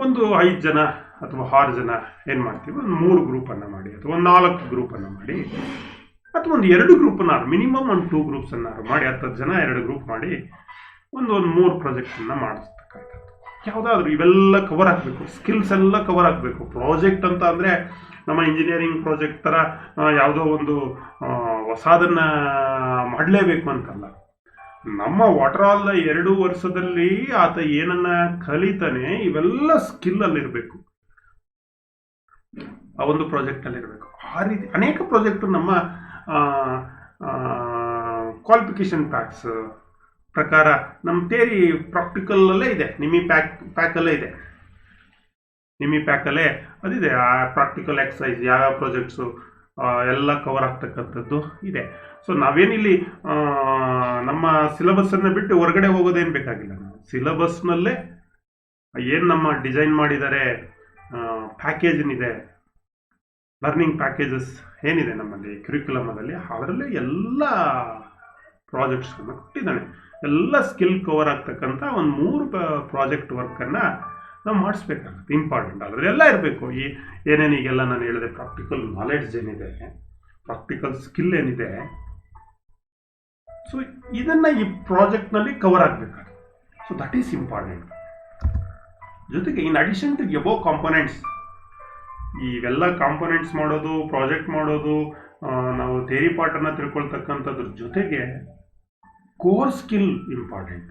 ಒಂದು 5 ಜನ ಅಥವಾ 6 ಜನ ಏನು ಮಾಡ್ತೀವಿ, ಒಂದು 3 ಗ್ರೂಪನ್ನು ಮಾಡಿ, ಅಥವಾ ಒಂದು 4 ಗ್ರೂಪನ್ನು ಮಾಡಿ, ಅಥವಾ ಒಂದು 2 ಗ್ರೂಪನ್ನು ಮಿನಿಮಮ್ ಒಂದು 2 ಗ್ರೂಪ್ಸನ್ನು ಮಾಡಿ, 10 ಜನ 2 ಗ್ರೂಪ್ ಮಾಡಿ ಒಂದು 3 ಪ್ರಾಜೆಕ್ಟನ್ನು ಮಾಡಿಸ್ತಕ್ಕಂಥದ್ದು. ಯಾವುದಾದ್ರೂ ಇವೆಲ್ಲ ಕವರ್ ಆಗಬೇಕು, ಸ್ಕಿಲ್ಸ್ ಎಲ್ಲ ಕವರ್ ಆಗಬೇಕು. ಪ್ರಾಜೆಕ್ಟ್ ಅಂತ ಅಂದರೆ ನಮ್ಮ ಇಂಜಿನಿಯರಿಂಗ್ ಪ್ರಾಜೆಕ್ಟ್ ಥರ ಯಾವುದೋ ಒಂದು ಹೊಸದನ್ನು ಮಾಡಲೇಬೇಕು ಅಂತಲ್ಲ. ನಮ್ಮ ವಾಟರ್ ಆಲ್ 2 ವರ್ಷದಲ್ಲಿ ಆತ ಏನನ್ನ ಕಲಿತಾನೆ ಇವೆಲ್ಲ ಸ್ಕಿಲ್ಲಲ್ಲಿರಬೇಕು, ಆ ಒಂದು ಪ್ರಾಜೆಕ್ಟಲ್ಲಿರಬೇಕು. ಆ ರೀತಿ ಅನೇಕ ಪ್ರಾಜೆಕ್ಟು ನಮ್ಮ ಕ್ವಾಲಿಫಿಕೇಶನ್ ಪ್ಯಾಕ್ಸ್ ಪ್ರಕಾರ ನಮ್ಮ ಥಿಯರಿ ಪ್ರಾಕ್ಟಿಕಲಲ್ಲೇ ಇದೆ, ಪ್ಯಾಕಲ್ಲೇ ಇದೆ, ಪ್ಯಾಕಲ್ಲೇ ಅದಿದೆ. ಆ ಪ್ರಾಕ್ಟಿಕಲ್ ಎಕ್ಸಸೈಸ್ ಯಾವ್ಯಾವ ಪ್ರಾಜೆಕ್ಟ್ಸು ಎಲ್ಲ ಕವರ್ ಆಗ್ತಕ್ಕಂಥದ್ದು ಇದೆ. ಸೊ ನಾವೇನಿಲ್ಲಿ ನಮ್ಮ ಸಿಲೆಬಸ್ಸನ್ನು ಬಿಟ್ಟು ಹೊರಗಡೆ ಹೋಗೋದೇನು ಬೇಕಾಗಿಲ್ಲ. ನಾವು ಸಿಲೆಬಸ್ನಲ್ಲೇ ಏನು ನಮ್ಮ ಡಿಸೈನ್ ಮಾಡಿದ್ದಾರೆ, ಪ್ಯಾಕೇಜ್ ಏನಿದೆ, ಲರ್ನಿಂಗ್ ಪ್ಯಾಕೇಜಸ್ ಏನಿದೆ ನಮ್ಮಲ್ಲಿ ಕ್ಯುರಿಕ್ಯುಲಮದಲ್ಲಿ, ಅದರಲ್ಲೇ ಎಲ್ಲ ಪ್ರಾಜೆಕ್ಟ್ಸನ್ನು ಕೊಟ್ಟಿದ್ದಾನೆ. ಎಲ್ಲ ಸ್ಕಿಲ್ ಕವರ್ ಆಗ್ತಕ್ಕಂಥ ಒಂದು 3 ಪ್ರಾಜೆಕ್ಟ್ ವರ್ಕನ್ನು ನಾವು ಮಾಡಿಸ್ಬೇಕಾಗುತ್ತೆ. ಇಂಪಾರ್ಟೆಂಟ್ ಅದರಲ್ಲೆಲ್ಲ ಇರಬೇಕು. ಈ ಏನೇನು ಈಗೆಲ್ಲ ನಾನು ಹೇಳಿದೆ, ಪ್ರಾಕ್ಟಿಕಲ್ ನಾಲೆಡ್ಜ್ ಏನಿದೆ, ಪ್ರಾಕ್ಟಿಕಲ್ ಸ್ಕಿಲ್ ಏನಿದೆ, ಸೊ ಇದನ್ನು ಈ ಪ್ರಾಜೆಕ್ಟ್ನಲ್ಲಿ ಕವರ್ ಆಗಬೇಕಾಗುತ್ತೆ. So that is important. ಜೊತೆಗೆ in addition to above components, ಇವೆಲ್ಲ ಕಾಂಪೊನೆಂಟ್ಸ್ ಮಾಡೋದು, ಪ್ರಾಜೆಕ್ಟ್ ಮಾಡೋದು, ನಾವು ಥಿಯರಿ ಪಾರ್ಟನ್ನು ತಿಳ್ಕೊಳ್ತಕ್ಕಂಥದ್ರ ಜೊತೆಗೆ ಕೋರ್ ಸ್ಕಿಲ್ ಇಂಪಾರ್ಟೆಂಟ್.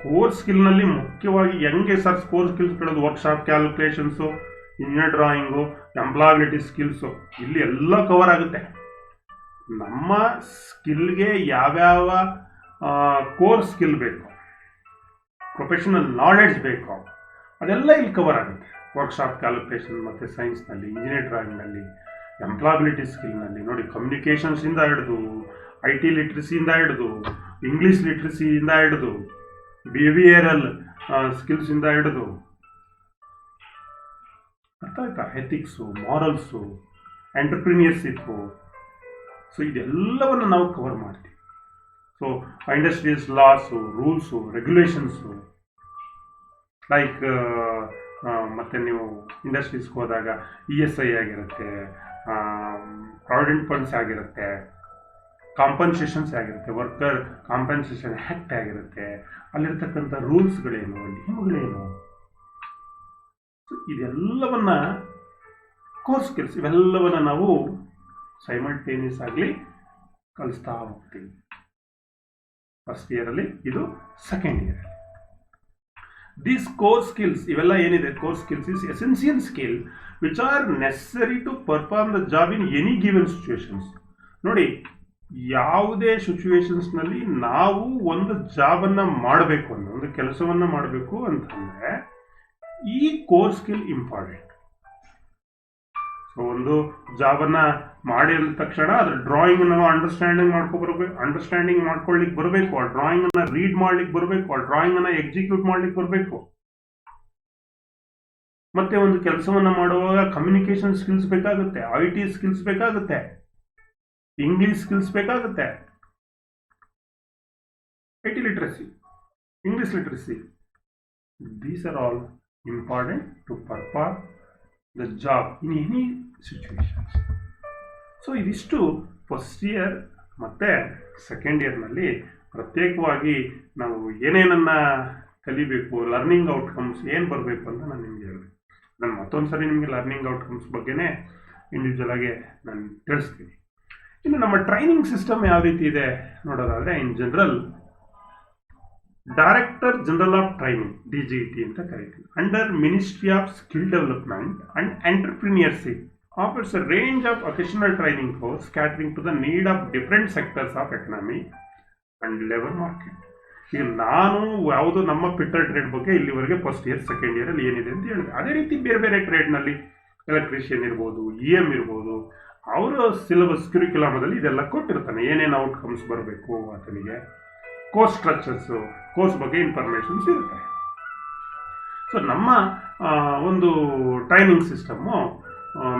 ಕೋರ್ ಸ್ಕಿಲ್ನಲ್ಲಿ ಮುಖ್ಯವಾಗಿ ಹೆಂಗೆ ಸರ್ ಕೋರ್ ಸ್ಕಿಲ್ಸ್ ಕೇಳೋದು, workshop calculations, engineer drawing, employability skills, ಇಲ್ಲಿ ಎಲ್ಲ ಕವರ್ ಆಗುತ್ತೆ. ನಮ್ಮ ಸ್ಕಿಲ್ಗೆ ಯಾವ್ಯಾವ ಕೋರ್ ಸ್ಕಿಲ್ ಬೇಕು, ಪ್ರೊಫೆಷನಲ್ ನಾಲೆಡ್ಜ್ ಬೇಕು, ಅದೆಲ್ಲ ಇಲ್ಲಿ ಕವರ್ ಆಗುತ್ತೆ. ವರ್ಕ್ಶಾಪ್ ಕ್ಯಾಲ್ಕುಲೇಷನ್ ಮತ್ತು ಸೈನ್ಸ್ನಲ್ಲಿ, ಇಂಜಿನಿಯರ್ ಡ್ರಾಯಿಂಗ್ನಲ್ಲಿ, ಎಂಪ್ಲಾಯಬಿಲಿಟಿ ಸ್ಕಿಲ್ನಲ್ಲಿ ನೋಡಿ, ಕಮ್ಯುನಿಕೇಷನ್ಸಿಂದ ಹಿಡಿದು, IT ಲಿಟ್ರಸಿಯಿಂದ ಹಿಡಿದು, ಇಂಗ್ಲೀಷ್ ಲಿಟ್ರಸಿಯಿಂದ ಹಿಡಿದು, ಬಿಹೇವಿಯರಲ್ ಸ್ಕಿಲ್ಸಿಂದ ಹಿಡಿದು, ಅರ್ಥ ಆಯ್ತಾ, ಎಥಿಕ್ಸು, ಮಾರಲ್ಸು, ಎಂಟರ್ಪ್ರಿನಿಯರ್ಶಿಪ್ಪು. ಸೊ ಇದೆಲ್ಲವನ್ನು ನಾವು ಕವರ್ ಮಾಡ್ತೀವಿ. So industrials loss, rules, regulations, like ಮತ್ತು ನೀವು ಇಂಡಸ್ಟ್ರೀಸ್ಗೆ ಹೋದಾಗ ESI ಆಗಿರುತ್ತೆ, ಪ್ರಾವಿಡೆಂಟ್ ಫಂಡ್ಸ್ ಆಗಿರುತ್ತೆ, ಕಾಂಪನ್ಸೇಷನ್ಸ್ ಆಗಿರುತ್ತೆ, ವರ್ಕರ್ ಕಾಂಪನ್ಸೇಷನ್ ಆ್ಯಕ್ಟ್ ಆಗಿರುತ್ತೆ, ಅಲ್ಲಿರ್ತಕ್ಕಂಥ ರೂಲ್ಸ್ಗಳೇನು, ನಿಯಮಗಳೇನು, ಇದೆಲ್ಲವನ್ನ ಕೋರ್ ಸ್ಕಿಲ್ಸ್ ಇವೆಲ್ಲವನ್ನ ನಾವು ಸೈಮಲ್ಟೇನಿಯಸ್ ಆಗಲಿ ಕಲಿಸ್ತಾ ಹೋಗ್ತೀವಿ. ಫಸ್ಟ್ ಇಯರಲ್ಲಿ, ಇದು second year. These core skills ಇವೆಲ್ಲ ಏನಿದೆ, core skills is essential skill which are necessary to perform the job in any given situations. ನೋಡಿ, ಯಾವುದೇ ಸಿಚುವೇಶನ್ಸ್ನಲ್ಲಿ ನಾವು ಒಂದು ಜಾಬನ್ನು ಮಾಡಬೇಕು ಅಂದ್ರೆ, ಒಂದು ಕೆಲಸವನ್ನು ಮಾಡಬೇಕು ಅಂತಂದರೆ ಈ ಕೋರ್ ಸ್ಕಿಲ್ ಇಂಪಾರ್ಟೆಂಟ್. ಸೊ ಒಂದು ಜಾಬನ್ನು ಮಾಡಿದ ತಕ್ಷಣ ಅದ್ರ ಡ್ರಾಯಿಂಗ್ ನಾವು ಅಂಡರ್ಸ್ಟ್ಯಾಂಡಿಂಗ್ ಮಾಡ್ಕೊಳ್ಳಿಕ್ಕೆ ಬರಬೇಕು, ಆ ಡ್ರಾಯಿಂಗ್ ಅನ್ನ ರೀಡ್ ಮಾಡ್ಲಿಕ್ಕೆ ಬರಬೇಕು, ಆ ಡ್ರಾಯಿಂಗ್ ಅನ್ನ ಎಕ್ಸಿಕ್ಯೂಟ್ ಮಾಡ್ಲಿಕ್ಕೆ ಬರಬೇಕು. ಮತ್ತೆ ಒಂದು ಕೆಲಸವನ್ನ ಮಾಡುವಾಗ ಕಮ್ಯುನಿಕೇಶನ್ ಸ್ಕಿಲ್ಸ್ ಬೇಕಾಗುತ್ತೆ, IT ಸ್ಕಿಲ್ಸ್ ಬೇಕಾಗುತ್ತೆ, ಇಂಗ್ಲಿಷ್ ಸ್ಕಿಲ್ಸ್ ಬೇಕಾಗುತ್ತೆ, IT literacy, English literacy. These are all important to perform the job in any situations. So ಇದಿಷ್ಟು ಫಸ್ಟ್ ಇಯರ್ ಮತ್ತು ಸೆಕೆಂಡ್ ಇಯರ್ನಲ್ಲಿ ಪ್ರತ್ಯೇಕವಾಗಿ ನಾವು ಏನೇನನ್ನ ಕಲಿಬೇಕು, ಲರ್ನಿಂಗ್ ಔಟ್ಕಮ್ಸ್ ಏನು ಬರಬೇಕು ಅಂತ ನಾನು ನಿಮಗೆ ಹೇಳಿದೆ. ನಾನು ಮತ್ತೊಂದು ಸರಿ ನಿಮಗೆ ಲರ್ನಿಂಗ್ ಔಟ್ಕಮ್ಸ್ ಬಗ್ಗೆನೇ ಇಂಡಿವಿಜುವಲ್ ಆಗಿ ನಾನು ತಿಳಿಸ್ತೀನಿ. ಇನ್ನು ನಮ್ಮ ಟ್ರೈನಿಂಗ್ ಸಿಸ್ಟಮ್ ಯಾವ ರೀತಿ ಇದೆ ನೋಡೋದಾದರೆ, in general director general of training DGT ಅಂತ ಕರಿತೀವಿ, under ministry of skill development and entrepreneurship offers a range of occasional training course catering to the need of different sectors of economy and labor market. ಈಗ ನಾನು ಯಾವುದು ನಮ್ಮ fitter trade ಬಗ್ಗೆ ಇಲ್ಲಿವರೆಗೆ first year second ಇಯರಲ್ಲಿ ಏನಿದೆ ಅಂತ ಹೇಳಿದೆ. ಅದೇ ರೀತಿ ಬೇರೆ ಬೇರೆ ಟ್ರೇಡ್ನಲ್ಲಿ ಎಲೆಕ್ಟ್ರಿಷಿಯನ್ ಇರ್ಬೋದು, EM ಇರ್ಬೋದು, ಅವರ ಸಿಲೆಬಸ್ ಕ್ಯುರಿಕ್ಯುಲಮದಲ್ಲಿ ಇದೆಲ್ಲ ಕೊಟ್ಟಿರ್ತಾನೆ, ಏನೇನು ಔಟ್ಕಮ್ಸ್ ಬರಬೇಕು ಆತನಿಗೆ, ಕೋರ್ಸ್ ಸ್ಟ್ರಕ್ಚರ್ಸು, ಕೋರ್ಸ್ ಬಗ್ಗೆ ಇನ್ಫಾರ್ಮೇಷನ್ಸ್ ಇರುತ್ತೆ. ಸೊ ನಮ್ಮ ಒಂದು training system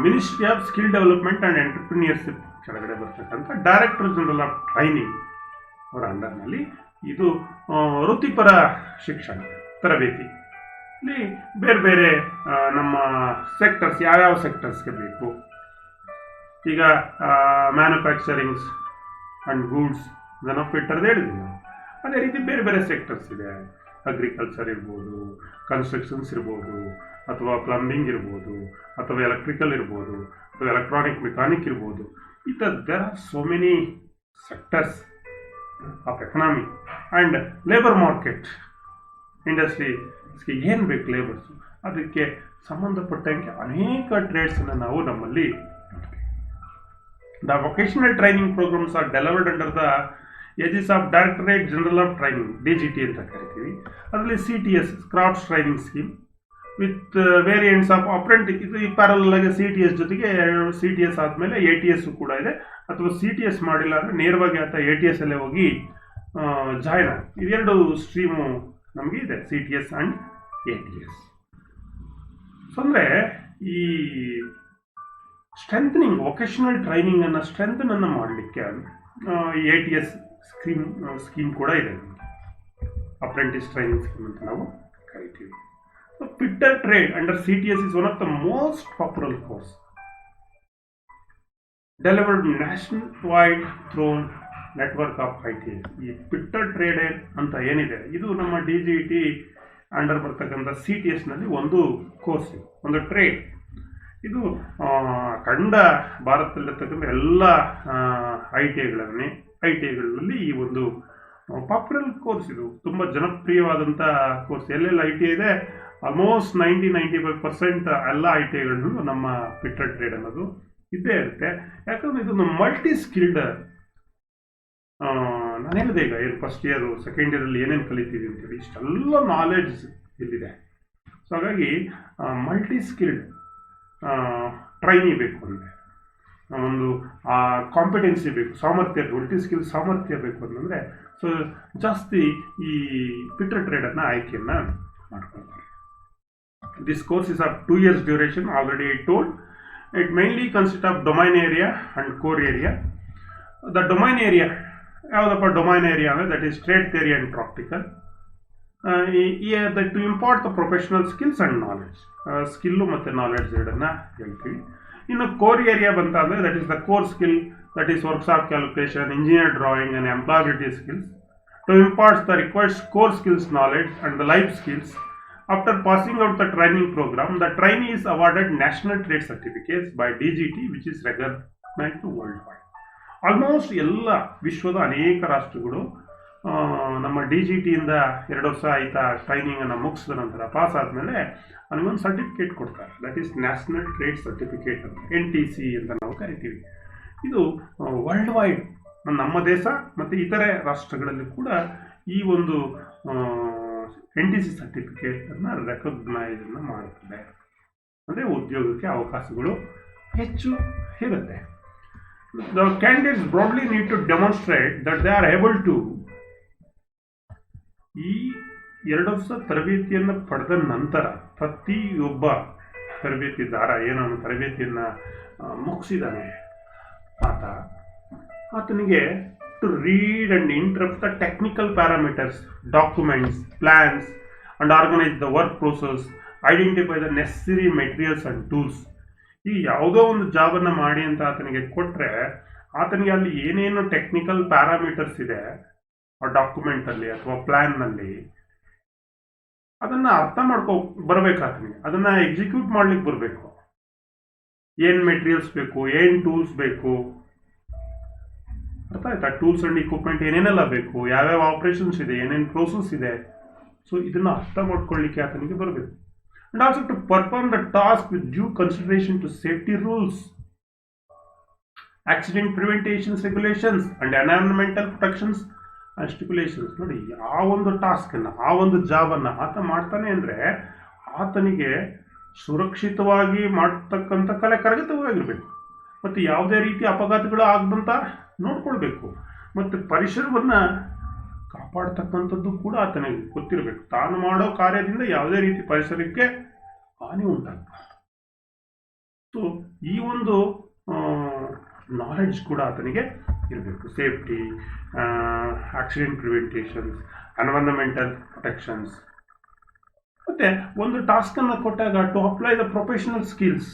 ministry of skill development and entrepreneurship ಕೆಳಗಡೆ ಬರ್ತಕ್ಕಂಥ ಡೈರೆಕ್ಟರ್ ಜನರಲ್ ಆಫ್ ಟ್ರೈನಿಂಗ್ ಅವರ ಅಂಡರ್ನಲ್ಲಿ ಇದು ವೃತ್ತಿಪರ ಶಿಕ್ಷಣ ತರಬೇತಿ. ಇಲ್ಲಿ ಬೇರೆ ಬೇರೆ ನಮ್ಮ ಸೆಕ್ಟರ್ಸ್ ಯಾವ್ಯಾವ ಸೆಕ್ಟರ್ಸ್ಗೆ ಬೇಕು, ಈಗ ಮ್ಯಾನುಫ್ಯಾಕ್ಚರಿಂಗ್ಸ್ ಆ್ಯಂಡ್ ಗೂಡ್ಸ್ ಇದನ್ನು ಫಿಟ್ಟರ್ದು ಹೇಳಿದ್ವಿ ನಾವು. ಅದೇ ರೀತಿ ಬೇರೆ ಬೇರೆ ಸೆಕ್ಟರ್ಸ್ ಇದೆ, ಅಗ್ರಿಕಲ್ಚರ್ ಇರ್ಬೋದು, ಕನ್ಸ್ಟ್ರಕ್ಷನ್ಸ್ ಇರ್ಬೋದು, ಅಥವಾ ಪ್ಲಂಬಿಂಗ್ ಇರ್ಬೋದು, ಅಥವಾ ಎಲೆಕ್ಟ್ರಿಕಲ್ ಇರ್ಬೋದು, ಅಥವಾ ಎಲೆಕ್ಟ್ರಾನಿಕ್ ಮೆಕ್ಯಾನಿಕ್ ಇರ್ಬೋದು. ಈ ಥರ there are so many sectors of economy and labour market. ಇಂಡಸ್ಟ್ರೀಸ್ಗೆ ಏನು ಬೇಕು ಲೇಬರ್ಸು, ಅದಕ್ಕೆ ಸಂಬಂಧಪಟ್ಟಂಗೆ ಅನೇಕ ಟ್ರೇಡ್ಸನ್ನು ನಾವು ನಮ್ಮಲ್ಲಿ the vocational training programmes are delivered under the aegis of directorate general of training DGT ಅಂತ ಕರಿತೀವಿ. ಅದರಲ್ಲಿ CTS crafts training scheme with variants of apprentice, ಇದು ಈ ಪ್ಯಾರಲ್ ಆಗಿ CTS ಜೊತೆಗೆ CTS ಆದಮೇಲೆ ATS ಕೂಡ ಇದೆ, ಅಥವಾ CTS ಮಾಡಿಲ್ಲ ಅಂದರೆ ನೇರವಾಗಿ ಆತ ATS ಅಲ್ಲೇ ಹೋಗಿ ಜಾಯ್ನ್ ಆಗಿ. ಇದೆರಡು ಸ್ಟ್ರೀಮು ನಮಗೆ ಇದೆ, CTS ಆ್ಯಂಡ್ ATS. ಸೊ ಅಂದರೆ ಈ ಸ್ಟ್ರೆಂಥನಿಂಗ್ ವೊಕೇಶನಲ್ ಟ್ರೈನಿಂಗನ್ನು ಸ್ಟ್ರೆಂಥನನ್ನು ಮಾಡಲಿಕ್ಕೆ ATS ಸ್ಕೀಮ್ ಕೂಡ ಇದೆ, ಅಪ್ರೆಂಟಿಸ್ ಟ್ರೈನಿಂಗ್ ಸ್ಕೀಮ್ ಅಂತ ನಾವು ಕರಿತೀವಿ. So fitter trade under CTS is one of the most popular course delivered nationwide through network of ITS. ಈ ಫಿಟ್ಟರ್ ಟ್ರೇಡ್ ಅಂತ ಏನಿದೆ, ಇದು ನಮ್ಮ DGT ಅಂಡರ್ ಬರ್ತಕ್ಕಂಥ CTSನಲ್ಲಿ ಒಂದು ಕೋರ್ಸ್, ಒಂದು ಟ್ರೇಡ್. ಇದು ಖಂಡ ಭಾರತದಲ್ಲಿರ್ತಕ್ಕಂಥ ಎಲ್ಲ ITIಗಳಲ್ಲಿ ಈ ಒಂದು ಪಾಪ್ಯುಲರ್ ಕೋರ್ಸ್. ಇದು ತುಂಬ ಜನಪ್ರಿಯವಾದಂಥ ಕೋರ್ಸ್. ಎಲ್ಲೆಲ್ಲ ITI ಇದೆ ಆಲ್ಮೋಸ್ಟ್ 90-95% ಎಲ್ಲ ITIಗಳಲ್ಲೂ ನಮ್ಮ ಫಿಟ್ಟರ್ ಟ್ರೇಡ್ ಅನ್ನೋದು ಇದ್ದೇ ಇರುತ್ತೆ. ಯಾಕಂದರೆ ಇದೊಂದು ಮಲ್ಟಿ ಸ್ಕಿಲ್ಡ್, ನಾನು ಹೇಳಿದೆ ಈಗ ಏನು ಫಸ್ಟ್ ಇಯರು ಸೆಕೆಂಡ್ ಇಯರಲ್ಲಿ ಏನೇನು ಕಲಿತೀವಿ ಅಂತೇಳಿ ಇಷ್ಟೆಲ್ಲ ನಾಲೆಡ್ಜ್ ಇಲ್ಲಿದೆ. ಸೊ ಹಾಗಾಗಿ ಮಲ್ಟಿ ಸ್ಕಿಲ್ಡ್ ಟ್ರೈನಿ ಬೇಕು ಅಂದರೆ, ಒಂದು ಕಾಂಪಿಟೆನ್ಸಿ ಬೇಕು, ಸಾಮರ್ಥ್ಯ, ಮಲ್ಟಿ ಸ್ಕಿಲ್ ಸಾಮರ್ಥ್ಯ ಬೇಕು ಅಂತಂದರೆ ಸೊ ಜಾಸ್ತಿ ಈ ಫಿಟ್ಟರ್ ಟ್ರೇಡನ್ನು ಆಯ್ಕೆಯನ್ನು ಮಾಡ್ಕೊಳ್ತಾರೆ. This course is of 2 years duration, already I told. It mainly consists of domain area and core area. The domain area, ಯಾವುದಪ್ಪ ಡೊಮೈನ್ ಏರಿಯಾ ಅಂದರೆ that is trade theory and practical. To impart the professional skills and knowledge, skill ಮತ್ತು knowledge ಎರಡನ್ನು ಹೇಳ್ತೀವಿ. ಇನ್ನು core area ಬಂತ ಅಂದರೆ that is the core skill, that is workshop calculation, engineer drawing and employability skills to impart the required core skills knowledge and the life skills. After passing out the training program, the trainee is awarded national trade certificates by DGT, which is recognized worldwide. Almost ಎಲ್ಲ ವಿಶ್ವದ ಅನೇಕ ರಾಷ್ಟ್ರಗಳು ನಮ್ಮ DGT ಇಂದ 2 ವರ್ಷ ಆಯ್ತಾ ಟ್ರೈನಿಂಗನ್ನು ಮುಗಿಸಿದ ನಂತರ ಪಾಸ್ ಆದಮೇಲೆ ಅವನಿಗೊಂದು ಸರ್ಟಿಫಿಕೇಟ್ ಕೊಡ್ತಾರೆ. That is national trade certificate ಅಂತ, NTC ಅಂತ ನಾವು ಕರಿತೀವಿ. ಇದು ವರ್ಲ್ಡ್ ವೈಡ್ ನಮ್ಮ ದೇಶ ಮತ್ತು ಇತರೆ ರಾಷ್ಟ್ರಗಳಲ್ಲಿ ಕೂಡ ಈ ಒಂದು NTC ಸರ್ಟಿಫಿಕೇಟನ್ನು ರೆಕಗ್ನೈಸನ್ನು ಮಾಡುತ್ತದೆ. ಅಂದರೆ ಉದ್ಯೋಗಕ್ಕೆ ಅವಕಾಶಗಳು ಹೆಚ್ಚು ಇರುತ್ತೆ. The candidates broadly need to demonstrate that they are able to ಈ 2 ವರ್ಷ ತರಬೇತಿಯನ್ನು ಪಡೆದ ನಂತರ ಪ್ರತಿಯೊಬ್ಬ ತರಬೇತಿದಾರ ಏನನ್ನು ತರಬೇತಿಯನ್ನು ಮುಗಿಸಿದಾನೆ ಆತನಿಗೆ to read and interpret the technical parameters, documents, plans and organise the work process, identify the necessary materials and tools. ಈ ಯಾವುದೋ ಒಂದು ಜಾಬನ್ನು ಮಾಡಿ ಅಂತ ಆತನಿಗೆ ಕೊಟ್ಟರೆ ಆತನಿಗೆ ಅಲ್ಲಿ ಏನೇನು ಟೆಕ್ನಿಕಲ್ ಪ್ಯಾರಾಮೀಟರ್ಸ್ ಇದೆ ಆ ಡಾಕ್ಯುಮೆಂಟಲ್ಲಿ ಅಥವಾ ಪ್ಲ್ಯಾನ್ನಲ್ಲಿ ಅದನ್ನು ಅರ್ಥ ಮಾಡ್ಕೊ ಬರಬೇಕು. ಆತನಿಗೆ ಅದನ್ನು ಎಕ್ಸಿಕ್ಯೂಟ್ ಮಾಡ್ಲಿಕ್ಕೆ ಬರಬೇಕು. ಏನು ಮೆಟೀರಿಯಲ್ಸ್ ಬೇಕು, ಏನು ಟೂಲ್ಸ್ ಬೇಕು, ಅರ್ಥ ಆಯ್ತಾ? ಟೂಲ್ಸ್ ಅಂಡ್ ಇಕ್ವಿಪ್ಮೆಂಟ್ ಏನೇನೆಲ್ಲ ಬೇಕು, ಯಾವ್ಯಾವ ಆಪರೇಷನ್ಸ್ ಇದೆ, ಏನೇನು ಪ್ರೋಸೆಸ್ ಇದೆ, ಸೊ ಇದನ್ನು ಅರ್ಥ ಮಾಡ್ಕೊಳ್ಳಿಕ್ಕೆ ಆತನಿಗೆ ಬರಬೇಕು. And also to perform the task with due consideration to safety rules, accident preventions regulations and environmental protections and stipulations. ನೋಡಿ, ಆ ಒಂದು ಟಾಸ್ಕನ್ನು, ಆ ಒಂದು ಜಾಬನ್ನು ಆತ ಮಾಡ್ತಾನೆ ಅಂದರೆ ಆತನಿಗೆ ಸುರಕ್ಷಿತವಾಗಿ ಮಾಡ್ತಕ್ಕಂಥ ಕಲೆ ಕರಗತವಾಗಿರಬೇಕು ಮತ್ತು ಯಾವುದೇ ರೀತಿ ಅಪಘಾತಗಳು ಆಗದಂತ ನೋಡ್ಕೊಳ್ಬೇಕು ಮತ್ತು ಪರಿಸರವನ್ನು ಕಾಪಾಡ್ತಕ್ಕಂಥದ್ದು ಕೂಡ ಆತನಿಗೆ ಗೊತ್ತಿರಬೇಕು. ತಾನು ಮಾಡೋ ಕಾರ್ಯದಿಂದ ಯಾವುದೇ ರೀತಿ ಪರಿಸರಕ್ಕೆ ಹಾನಿ ಉಂಟಾಗ್ತದೆ. ಸೊ ಈ ಒಂದು ನಾಲೆಡ್ಜ್ ಕೂಡ ಆತನಿಗೆ ಇರಬೇಕು. Safety, accident preventions, environmental protections. ಮತ್ತು ಒಂದು ಟಾಸ್ಕನ್ನು ಕೊಟ್ಟಾಗ to apply the professional skills,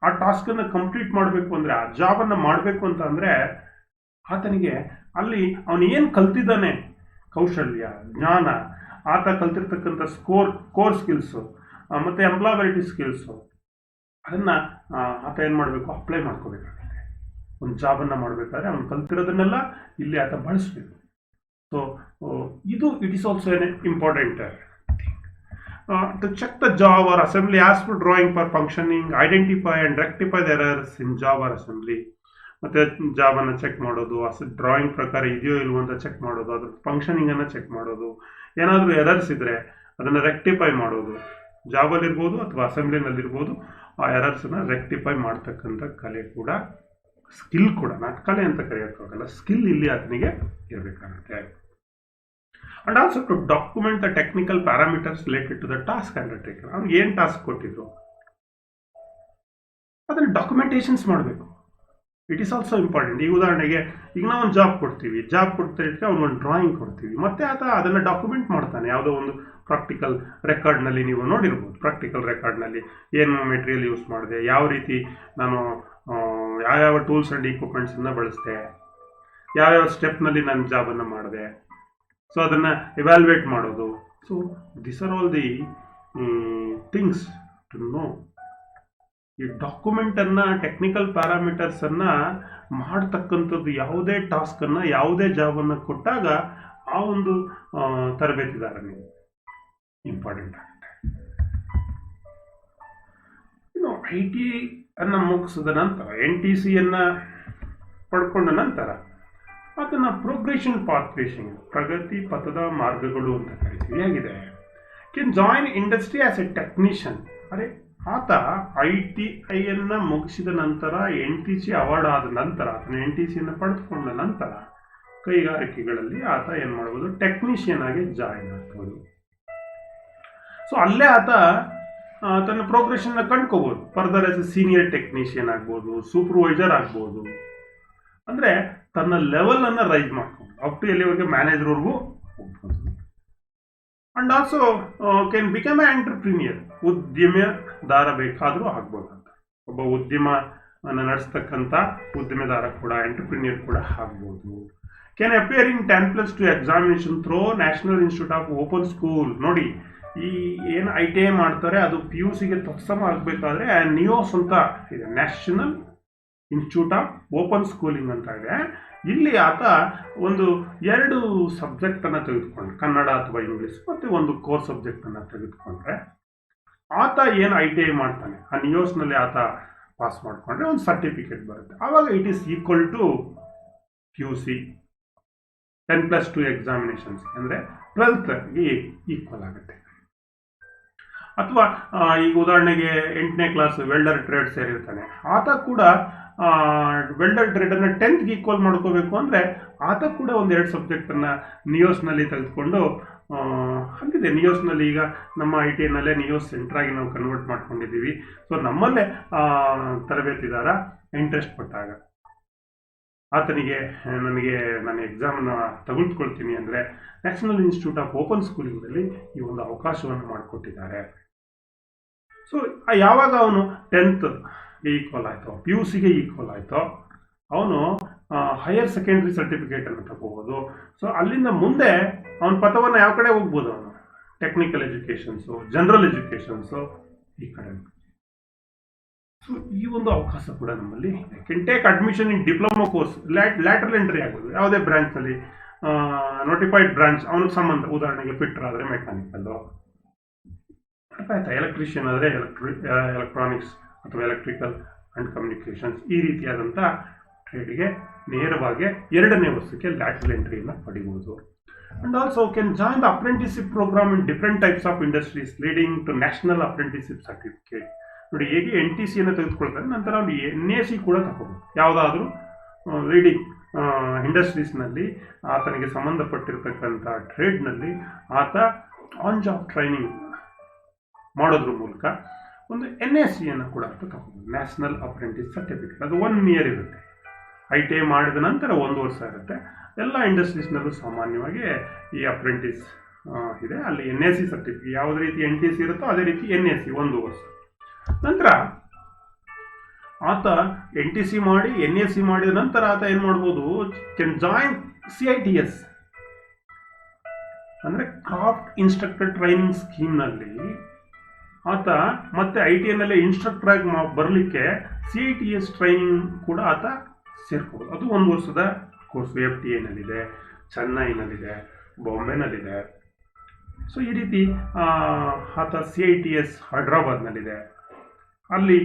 ಆ ಟಾಸ್ಕನ್ನು ಕಂಪ್ಲೀಟ್ ಮಾಡಬೇಕು ಅಂದರೆ, ಆ ಜಾಬನ್ನು ಮಾಡಬೇಕು ಅಂತ ಅಂದರೆ ಆತನಿಗೆ ಅಲ್ಲಿ ಅವನು ಏನು ಕಲ್ತಿದ್ದಾನೆ, ಕೌಶಲ್ಯ, ಜ್ಞಾನ, ಆತ ಕಲ್ತಿರ್ತಕ್ಕಂಥ ಕೋರ್ ಸ್ಕಿಲ್ಸು ಮತ್ತು ಎಂಪ್ಲಾಯಬಿಲಿಟಿ ಸ್ಕಿಲ್ಸು, ಅದನ್ನು ಆತ ಏನು ಮಾಡಬೇಕು, ಅಪ್ಲೈ ಮಾಡ್ಕೋಬೇಕಾಗುತ್ತೆ. ಒಂದು ಜಾಬನ್ನು ಮಾಡಬೇಕಾದ್ರೆ ಅವನು ಕಲ್ತಿರೋದನ್ನೆಲ್ಲ ಇಲ್ಲಿ ಆತ ಬಳಸಬೇಕು. ಸೊ ಇದು it is also N important to check the job or assembly as per drawing for functioning, identify and rectify the errors in job or assembly. ಮತ್ತು ಜಾಬನ್ನು ಚೆಕ್ ಮಾಡೋದು, ಡ್ರಾಯಿಂಗ್ ಪ್ರಕಾರ ಇದೆಯೋ ಇಲ್ವೋ ಅಂತ ಚೆಕ್ ಮಾಡೋದು, ಅದ್ರ ಫಂಕ್ಷನಿಂಗನ್ನು ಚೆಕ್ ಮಾಡೋದು, ಏನಾದರೂ ಎರರ್ಸ್ ಇದ್ದರೆ ಅದನ್ನು ರೆಕ್ಟಿಫೈ ಮಾಡೋದು, ಜಾಬಲ್ಲಿರ್ಬೋದು ಅಥವಾ ಅಸೆಂಬ್ಲಿನಲ್ಲಿರ್ಬೋದು, ಆ ಎರರ್ಸನ್ನು ರೆಕ್ಟಿಫೈ ಮಾಡ್ತಕ್ಕಂಥ ಕಲೆ ಕೂಡ, ಸ್ಕಿಲ್ ಕೂಡ, ನಾಟ್ ಕಲೆ ಅಂತ ಕರೆಯೋಕ್ಕಾಗಲ್ಲ, ಸ್ಕಿಲ್ ಇಲ್ಲಿ ಆತನಿಗೆ ಇರಬೇಕಾಗುತ್ತೆ. And also to document the technical parameters related to the task undertaken. ಅವ್ನಿಗೆ ಏನು ಟಾಸ್ಕ್ ಕೊಟ್ಟಿದ್ರು ಅದನ್ನು ಡಾಕ್ಯುಮೆಂಟೇಷನ್ಸ್ ಮಾಡಬೇಕು. It is also important. ಈ ಉದಾಹರಣೆಗೆ ಈಗ ನಾವು ಒಂದು ಜಾಬ್ ಕೊಡ್ತಿದ್ದಕ್ಕೆ ಅವ್ನಿಗೊಂದು ಡ್ರಾಯಿಂಗ್ ಕೊಡ್ತೀವಿ, ಮತ್ತೆ ಆತ ಅದನ್ನು ಡಾಕ್ಯುಮೆಂಟ್ ಮಾಡ್ತಾನೆ. ಯಾವುದೋ ಒಂದು ಪ್ರಾಕ್ಟಿಕಲ್ ರೆಕಾರ್ಡ್ನಲ್ಲಿ ನೀವು ನೋಡಿರ್ಬೋದು. ಪ್ರಾಕ್ಟಿಕಲ್ ರೆಕಾರ್ಡ್ನಲ್ಲಿ ಏನು ಮೆಟೀರಿಯಲ್ ಯೂಸ್ ಮಾಡಿದೆ, ಯಾವ ರೀತಿ ನಾನು ಯಾವ್ಯಾವ ಟೂಲ್ಸ್ ಆ್ಯಂಡ್ ಇಕ್ವಿಪ್ಮೆಂಟ್ಸನ್ನು ಬಳಸಿದೆ, ಯಾವ್ಯಾವ ಸ್ಟೆಪ್ನಲ್ಲಿ ನಾನು ಜಾಬನ್ನು ಮಾಡಿದೆ, ಸೊ ಅದನ್ನು ಎವ್ಯಾಲ್ಯೂಯೇಟ್ ಮಾಡೋದು. So this are all the things to know. ಈ ಡಾಕ್ಯುಮೆಂಟನ್ನು, ಟೆಕ್ನಿಕಲ್ ಪ್ಯಾರಾಮೀಟರ್ಸನ್ನು ಮಾಡ್ತಕ್ಕಂಥದ್ದು ಯಾವುದೇ ಟಾಸ್ಕನ್ನು, ಯಾವುದೇ ಜಾಬನ್ನು ಕೊಟ್ಟಾಗ ಆ ಒಂದು ತರಬೇತಿದಾರನಿಗೆ ಇಂಪಾರ್ಟೆಂಟ್ ಆಗುತ್ತೆ. ಇನ್ನು IT ಅನ್ನು ಮುಗಿಸಿದ ನಂತರ, NTCಯನ್ನು ಪಡ್ಕೊಂಡ ನಂತರ ಅದನ್ನು ಪ್ರೋಗ್ರೆಷನ್ ಪಾತ್ವೇಷನ್, ಪ್ರಗತಿ ಪಥದ ಮಾರ್ಗಗಳು ಅಂತ ಕರಿತೀವಿ. ಹೇಗಿದೆ, Ken join industry as A technician. ಅರೆ ಆತ ITIಯನ್ನು ಮುಗಿಸಿದ ನಂತರ NTC ಅವಾರ್ಡ್ ಆದ ನಂತರ, ಆತನ NTCಯನ್ನು ಪಡೆದುಕೊಂಡ ನಂತರ ಕೈಗಾರಿಕೆಗಳಲ್ಲಿ ಆತ ಏನು ಮಾಡ್ಬೋದು, ಟೆಕ್ನಿಷಿಯನ್ ಆಗಿ ಜಾಯಿನ್ ಆಗ್ಬೋದು. ಸೊ ಅಲ್ಲೇ ಆತ ತನ್ನ ಪ್ರೋಗ್ರೆಷನ್ನ ಕಂಡ್ಕೋಬೋದು. Further as a senior technician ಆಗ್ಬೋದು, ಸೂಪರ್ವೈಸರ್ ಆಗ್ಬೋದು. ಅಂದರೆ ತನ್ನ ಲೆವೆಲನ್ನು ರೈಸ್ ಮಾಡ್ಕೊಂಡು ಅಪ್ ಟು ಎಲ್ಲಿವರೆಗೆ ಮ್ಯಾನೇಜರ್ವರೆಗೂ ಹೋಗ್ಬೋದು. And also can become a entrepreneur, ಉದ್ಯಮದಾರ ಬೇಕಾದರೂ ಆಗ್ಬೋದಂತ. ಒಬ್ಬ ಉದ್ಯಮ ನಡೆಸ್ತಕ್ಕಂಥ ಉದ್ದಿಮೆದಾರ ಕೂಡ, ಎಂಟರ್ಪ್ರಿನಿಯರ್ ಕೂಡ ಆಗ್ಬೋದು. Can appear in 10+2 examination through national institute of open school. ನೋಡಿ, ಈ ಏನು ITI ಮಾಡ್ತಾರೆ ಅದು PUCಗೆ ತತ್ಸಮ ಆಗಬೇಕಾದ್ರೆ ನಿಯೋಸ್ ಅಂತ ಇದೆ, national institute of open schooling ಅಂತ ಇದೆ. ಇಲ್ಲಿ ಆತ ಒಂದು 2 ಸಬ್ಜೆಕ್ಟನ್ನು ತೆಗೆದುಕೊಂಡು, ಕನ್ನಡ ಅಥವಾ ಇಂಗ್ಲೀಷ್, ಮತ್ತು ಒಂದು ಕೋರ್ ಸಬ್ಜೆಕ್ಟನ್ನು ತೆಗೆದುಕೊಂಡ್ರೆ ಆತ ಏನು ITI ಮಾಡ್ತಾನೆ ಆ ನಿಯೋಸ್ನಲ್ಲಿ ಆತ ಪಾಸ್ ಮಾಡಿಕೊಂಡ್ರೆ ಒಂದು ಸರ್ಟಿಫಿಕೇಟ್ ಬರುತ್ತೆ. ಆವಾಗ it is equal to PUC 10+2 examinations, ಅಂದರೆ 12ಗೆ ಈಕ್ವಲ್ ಆಗುತ್ತೆ. ಅಥವಾ ಈಗ ಉದಾಹರಣೆಗೆ 8ನೇ ಕ್ಲಾಸ್ ವೆಲ್ಡರ್ ಟ್ರೇಡ್ ಸೇರಿರ್ತಾನೆ, ಆತ ಕೂಡ ವೆಲ್ಡರ್ ಟ್ರೇಡನ್ನು 10ಗೆ ಈಕ್ವಲ್ ಮಾಡ್ಕೋಬೇಕು ಅಂದರೆ ಆತ ಕೂಡ ಒಂದು 2 ಸಬ್ಜೆಕ್ಟನ್ನು ನಿಯೋಸ್ನಲ್ಲಿ ತೆಗೆದುಕೊಂಡು, ಹಾಗಿದೆ ನಿಯೋಸ್ನಲ್ಲಿ ಈಗ ನಮ್ಮ ITIನಲ್ಲೇ ನಿಯೋಸ್ ಸೆಂಟ್ರಾಗಿ ನಾವು ಕನ್ವರ್ಟ್ ಮಾಡ್ಕೊಂಡಿದ್ದೀವಿ. ಸೊ ನಮ್ಮಲ್ಲೇ ತರಬೇತಿದಾರ ಇಂಟ್ರೆಸ್ಟ್ ಪಟ್ಟಾಗ ಆತನಿಗೆ ನಾನು ಎಕ್ಸಾಮನ್ನು ತೆಗೆದುಕೊಳ್ತೀನಿ ಅಂದರೆ ನ್ಯಾಷನಲ್ ಇನ್ಸ್ಟಿಟ್ಯೂಟ್ ಆಫ್ ಓಪನ್ ಸ್ಕೂಲಿಂಗಲ್ಲಿ ಈ ಒಂದು ಅವಕಾಶವನ್ನು ಮಾಡಿಕೊಟ್ಟಿದ್ದಾರೆ. ಸೊ ಯಾವಾಗ ಅವನು 10ಗೆ ಈಕ್ವಲ್ ಆಯಿತೋ, PUCಗೆ ಈಕ್ವಲ್ ಆಯಿತೋ, ಅವನು ಹೈಯರ್ ಸೆಕೆಂಡ್ರಿ ಸರ್ಟಿಫಿಕೇಟನ್ನು ತಗೋಬೋದು. ಸೊ ಅಲ್ಲಿಂದ ಮುಂದೆ ಅವನ ಪಥವನ್ನು ಯಾವ ಕಡೆ ಹೋಗ್ಬೋದು, ಅವನು ಟೆಕ್ನಿಕಲ್ ಎಜುಕೇಷನ್ಸು, ಜನರಲ್ ಎಜುಕೇಷನ್ಸು ಈ ಕಡೆ. ಸೊ ಈ ಒಂದು ಅವಕಾಶ ಕೂಡ ನಮ್ಮಲ್ಲಿ can take admission in diploma course, lateral entry ಆಗೋದು ಯಾವುದೇ ಬ್ರಾಂಚ್ನಲ್ಲಿ, ನೋಟಿಫೈಡ್ ಬ್ರಾಂಚ್ ಅವನಿಗೆ ಸಂಬಂಧ, ಉದಾಹರಣೆಗೆ ಫಿಟ್ಟರ್ ಆದರೆ ಮೆಕ್ಯಾನಿಕಲ್ಲು, ಆಯ್ತಾ, ಎಲೆಕ್ಟ್ರಿಷಿಯನ್ ಆದರೆ ಎಲೆಕ್ಟ್ರಾನಿಕ್ಸ್ ಅಥವಾ ಎಲೆಕ್ಟ್ರಿಕಲ್ ಆ್ಯಂಡ್ ಕಮ್ಯುನಿಕೇಷನ್ಸ್, ಈ ರೀತಿಯಾದಂಥ ಟ್ರೇಡ್ಗೆ ನೇರವಾಗಿ 2ನೇ ವರ್ಷಕ್ಕೆ ಲ್ಯಾಟರಲ್ ಎಂಟ್ರಿಯನ್ನು ಪಡಿಬೋದು. And also can join the apprenticeship program in different types of industries leading to national apprenticeship certificate. ನೋಡಿ, ಹೇಗೆ NTCಯನ್ನು ತೆಗೆದುಕೊಳ್ತಾರೆ, ನಂತರ ಅವ್ನು NAC ಕೂಡ ತಗೋಬೋದು. ಯಾವುದಾದ್ರೂ ಲೀಡಿಂಗ್ ಇಂಡಸ್ಟ್ರೀಸ್ನಲ್ಲಿ ಆತನಿಗೆ ಸಂಬಂಧಪಟ್ಟಿರ್ತಕ್ಕಂಥ ಟ್ರೇಡ್ನಲ್ಲಿ ಆತ ಆನ್ ಜಾಬ್ ಟ್ರೈನಿಂಗ್ ಮಾಡೋದ್ರ ಮೂಲಕ ಒಂದು NACಯನ್ನು ಕೂಡ ಆತ ತಗೋಬೋದು, ನ್ಯಾಷನಲ್ ಅಪ್ರೆಂಟಿಸ್ ಸರ್ಟಿಫಿಕೇಟ್. ಅದು 1 ಇಯರ್ ಇರುತ್ತೆ. ITI ಮಾಡಿದ ನಂತರ 1 ವರ್ಷ ಇರುತ್ತೆ. ಎಲ್ಲ ಇಂಡಸ್ಟ್ರೀಸ್ನಲ್ಲೂ ಸಾಮಾನ್ಯವಾಗಿ ಈ ಅಪ್ರೆಂಟಿಸ್ ಇದೆ. ಅಲ್ಲಿ NAC ಸರ್ಟಿಫಿಕೇಟ್ ಯಾವುದೇ ರೀತಿ NTC ಇರುತ್ತೋ ಅದೇ ರೀತಿ NAC 1 ವರ್ಷ. ನಂತರ ಆತ NTC ಮಾಡಿ NAC ಮಾಡಿದ ನಂತರ ಆತ ಏನು ಮಾಡ್ಬೋದು, ಕ್ಯಾನ್ ಜಾಯಿನ್ CITS ಅಂದರೆ ಕ್ರಾಫ್ಟ್ ಇನ್ಸ್ಟ್ರಕ್ಟರ್ ಟ್ರೈನಿಂಗ್ ಸ್ಕೀಮ್ನಲ್ಲಿ ಆತ ಮತ್ತೆ ITIನಲ್ಲೇ ಇನ್ಸ್ಟ್ರಕ್ಟರ್ ಆಗಿ ಬರಲಿಕ್ಕೆ CITS ಟ್ರೈನಿಂಗ್ ಕೂಡ ಆತ ಸೇರ್ಕೋಬೋದು. ಅದು 1 ವರ್ಷದ ಕೋರ್ಸ್. FTIನಲ್ಲಿದೆ, ಚೆನ್ನೈನಲ್ಲಿದೆ, ಬಾಂಬೆನಲ್ಲಿದೆ. ಸೊ ಈ ರೀತಿ ಆತ CITS ಹೈದ್ರಾಬಾದ್ನಲ್ಲಿದೆ. ಅಲ್ಲಿ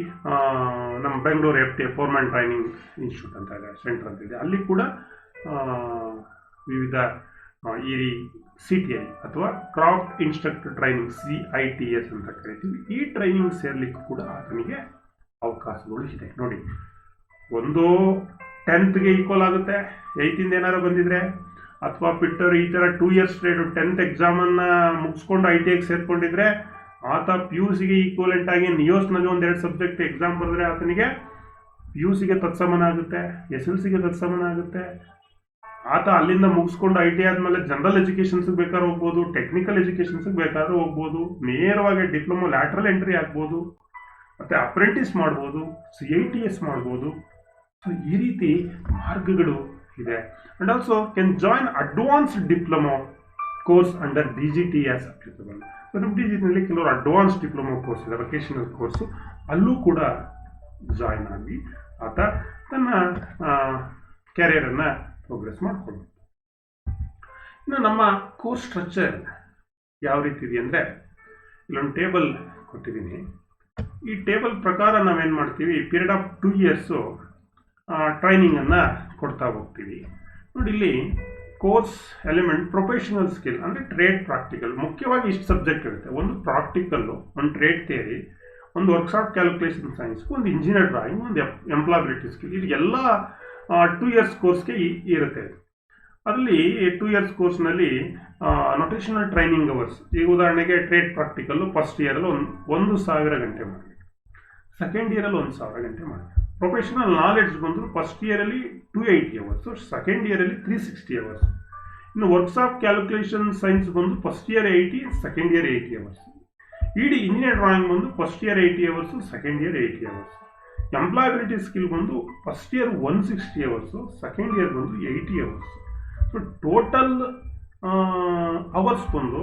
ನಮ್ಮ ಬೆಂಗಳೂರು FTI ಫೋರ್ಮ್ಯಾನ್ ಟ್ರೈನಿಂಗ್ ಇನ್ಸ್ಟಿಟ್ಯೂಟ್ ಅಂತ ಇದೆ, ಸೆಂಟರ್ ಅಂತ ಇದೆ. ಅಲ್ಲಿ ಕೂಡ ವಿವಿಧ ಈ CTI ಅಥವಾ ಕ್ರಾಫ್ಟ್ ಇನ್ಸ್ಟ್ರಕ್ಟರ್ ಟ್ರೈನಿಂಗ್ CITS ಅಂತ ಕರಿತೀವಿ. ಈ ಟ್ರೈನಿಂಗ್ ಸೇರ್ಲಿಕ್ಕೂ ಕೂಡ ಆತನಿಗೆ ಅವಕಾಶಗಳು ಇದೆ. ನೋಡಿ, ಒಂದು 10ಗೆ ಈಕ್ವಲ್ ಆಗುತ್ತೆ, 8ಯಿಂದ ಏನಾರು ಬಂದಿದ್ರೆ, ಅಥವಾ ಫಿಟ್ಟರ್ ಈ ಥರ 2 ಇಯರ್ಸ್ ಟ್ರೇಡು 10th ಎಕ್ಸಾಮನ್ನು ಮುಗಿಸ್ಕೊಂಡು ITIಗೆ ಸೇರ್ಕೊಂಡಿದ್ರೆ ಆತ PUCಗೆ ಈಕ್ವಲೆಂಟ್ ಆಗಿ ನಿಯೋಸ್ನಲ್ಲಿ 1-2 ಸಬ್ಜೆಕ್ಟ್ ಎಕ್ಸಾಮ್ ಬರೆದ್ರೆ ಆತನಿಗೆ PUCಗೆ ತತ್ಸಮಾನ ಆಗುತ್ತೆ, SLCಗೆ ತತ್ಸಮಾನ ಆಗುತ್ತೆ. ಆತ ಅಲ್ಲಿಂದ ಮುಗಿಸ್ಕೊಂಡು ITI ಆದಮೇಲೆ ಜನರಲ್ ಎಜುಕೇಷನ್ಸ್ಗೆ ಬೇಕಾದ್ರೆ ಹೋಗ್ಬೋದು, ಟೆಕ್ನಿಕಲ್ ಎಜುಕೇಷನ್ಸ್ಗೆ ಬೇಕಾದ್ರೂ ಹೋಗ್ಬೋದು, ನೇರವಾಗಿ ಡಿಪ್ಲೊಮಾ ಲ್ಯಾಟ್ರಲ್ ಎಂಟ್ರಿ ಆಗ್ಬೋದು, ಮತ್ತು ಅಪ್ರೆಂಟಿಸ್ ಮಾಡ್ಬೋದು, CITS ಮಾಡ್ಬೋದು. ಸೊ ಈ ರೀತಿ ಮಾರ್ಗಗಳು ಇದೆ. And also can join advanced diploma course under DGT as applicable. So ನಮ್ಮ DGTನಲ್ಲಿ ಕೆಲವರು ಅಡ್ವಾನ್ಸ್ ಡಿಪ್ಲೊಮಾ ಕೋರ್ಸ್ ಇದೆ, ವೊಕೇಶನಲ್ ಕೋರ್ಸು, ಅಲ್ಲೂ ಕೂಡ ಜಾಯಿನ್ ಆಗಿ ಆತ ತನ್ನ ಕ್ಯಾರಿಯರನ್ನು ಪ್ರೋಗ್ರೆಸ್ ಮಾಡಿಕೊಂಡು. ಇನ್ನು ನಮ್ಮ ಕೋರ್ಸ್ ಸ್ಟ್ರಕ್ಚರ್ ಯಾವ ರೀತಿ ಇದೆ ಅಂದರೆ, ಇಲ್ಲೊಂದು ಟೇಬಲ್ ಕೊಟ್ಟಿದ್ದೀನಿ. ಈ ಟೇಬಲ್ ಪ್ರಕಾರ ನಾವೇನು ಮಾಡ್ತೀವಿ, ಪೀರಿಯಡ್ ಆಫ್ 2 ಇಯರ್ಸು ಟ್ರೈನಿಂಗನ್ನು ಕೊಡ್ತಾ ಹೋಗ್ತೀವಿ. ನೋಡಿ, ಇಲ್ಲಿ ಕೋರ್ಸ್ ಎಲಿಮೆಂಟ್ ಪ್ರೊಫೆಷನಲ್ ಸ್ಕಿಲ್ ಅಂದರೆ ಟ್ರೇಡ್ ಪ್ರಾಕ್ಟಿಕಲ್, ಮುಖ್ಯವಾಗಿ ಇಷ್ಟು ಸಬ್ಜೆಕ್ಟ್ ಇರುತ್ತೆ. ಒಂದು ಪ್ರಾಕ್ಟಿಕಲ್ಲು, ಒಂದು ಟ್ರೇಡ್ ಥಿಯರಿ, ಒಂದು ವರ್ಕ್ಶಾಪ್ ಕ್ಯಾಲ್ಕುಲೇಷನ್ ಸೈನ್ಸ್, ಒಂದು ಇಂಜಿನಿಯರ್ ಡ್ರಾಯಿಂಗ್, ಒಂದು ಎಂಪ್ಲಾಯಬಿಲಿಟಿ ಸ್ಕಿಲ್. ಇದು ಎಲ್ಲ 2 ಇಯರ್ಸ್ ಕೋರ್ಸ್ಗೆ ಇರುತ್ತೆ. ಅದರಲ್ಲಿ 2 ಇಯರ್ಸ್ ಕೋರ್ಸ್ನಲ್ಲಿ ನೊಟೇಷನಲ್ ಟ್ರೈನಿಂಗ್ ಅವರ್ಸ್, ಈಗ ಉದಾಹರಣೆಗೆ ಟ್ರೇಡ್ ಪ್ರಾಕ್ಟಿಕಲ್ಲು ಫಸ್ಟ್ ಇಯರಲ್ಲಿ 1,000 ಗಂಟೆ ಮಾಡಿ, ಸೆಕೆಂಡ್ ಇಯರಲ್ಲಿ 1,000 ಗಂಟೆ ಮಾಡಿ. ಪ್ರೊಫೆಷನಲ್ ನಾಲೆಡ್ಜ್ ಬಂದು ಫಸ್ಟ್ ಇಯರಲ್ಲಿ 280 ಅವರ್ಸು, ಸೆಕೆಂಡ್ ಇಯರಲ್ಲಿ 360 ಅವರ್ಸ್. ಇನ್ನು ವರ್ಕ್ಶಾಪ್ ಕ್ಯಾಲ್ಕುಲೇಷನ್ ಸೈನ್ಸ್ ಬಂದು first year 80, second year 80 hours. Engineer drawing ಬಂದು first year 80 hours, second year 80 hours. Employability skill ಬಂದು first year 160 hours, second year ಬಂದು 80 ಅವರ್ಸ್. ಸೊ ಟೋಟಲ್ ಅವರ್ಸ್ ಬಂದು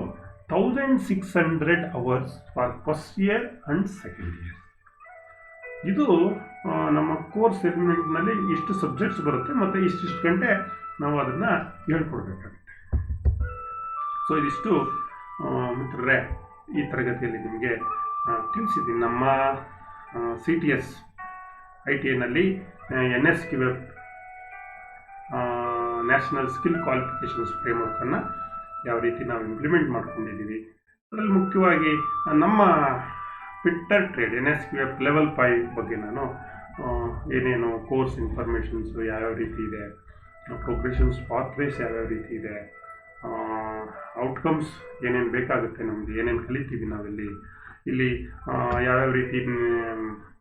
1600 hours for first year and second year. ಇದು ನಮ್ಮ course ಎಲಿಮೆಂಟ್ನಲ್ಲಿ ಇಷ್ಟು subjects ಬರುತ್ತೆ ಮತ್ತು ಇಷ್ಟಿಷ್ಟು ಗಂಟೆ ನಾವು ಅದನ್ನು ಹೇಳ್ಕೊಡ್ಬೇಕಾಗುತ್ತೆ. ಸೊ ಇದಿಷ್ಟು ಮಿತ್ರರೇ ಈ ತರಗತಿಯಲ್ಲಿ ನಿಮಗೆ ತಿಳಿಸಿದ್ದೀನಿ. ನಮ್ಮ CTS ITIನಲ್ಲಿ NSQF ನ್ಯಾಷನಲ್ ಸ್ಕಿಲ್ ಕ್ವಾಲಿಫಿಕೇಷನ್ಸ್ ಫ್ರೇಮ್ವರ್ಕನ್ನು ಯಾವ ರೀತಿ ನಾವು ಇಂಪ್ಲಿಮೆಂಟ್ ಮಾಡ್ಕೊಂಡಿದ್ದೀವಿ. ಅದರಲ್ಲಿ ಮುಖ್ಯವಾಗಿ ನಮ್ಮ ಫಿಟ್ಟರ್ ಟ್ರೇಡ್ NSQF ಲೆವೆಲ್ 5 ಬಗ್ಗೆ ನಾನು ಏನೇನು ಕೋರ್ಸ್ ಇನ್ಫಾರ್ಮೇಷನ್ಸು ಯಾವ್ಯಾವ ರೀತಿ ಇದೆ, ಪ್ರೋಗ್ರೆಷನ್ಸ್ ಪಾತ್ವೇಸ್ ಯಾವ್ಯಾವ ರೀತಿ ಇದೆ, ಔಟ್ಕಮ್ಸ್ ಏನೇನು ಬೇಕಾಗುತ್ತೆ, ನಮಗೆ ಏನೇನು ಕಲಿತೀವಿ ನಾವಿಲ್ಲಿ, ಇಲ್ಲಿ ಯಾವ್ಯಾವ ರೀತಿ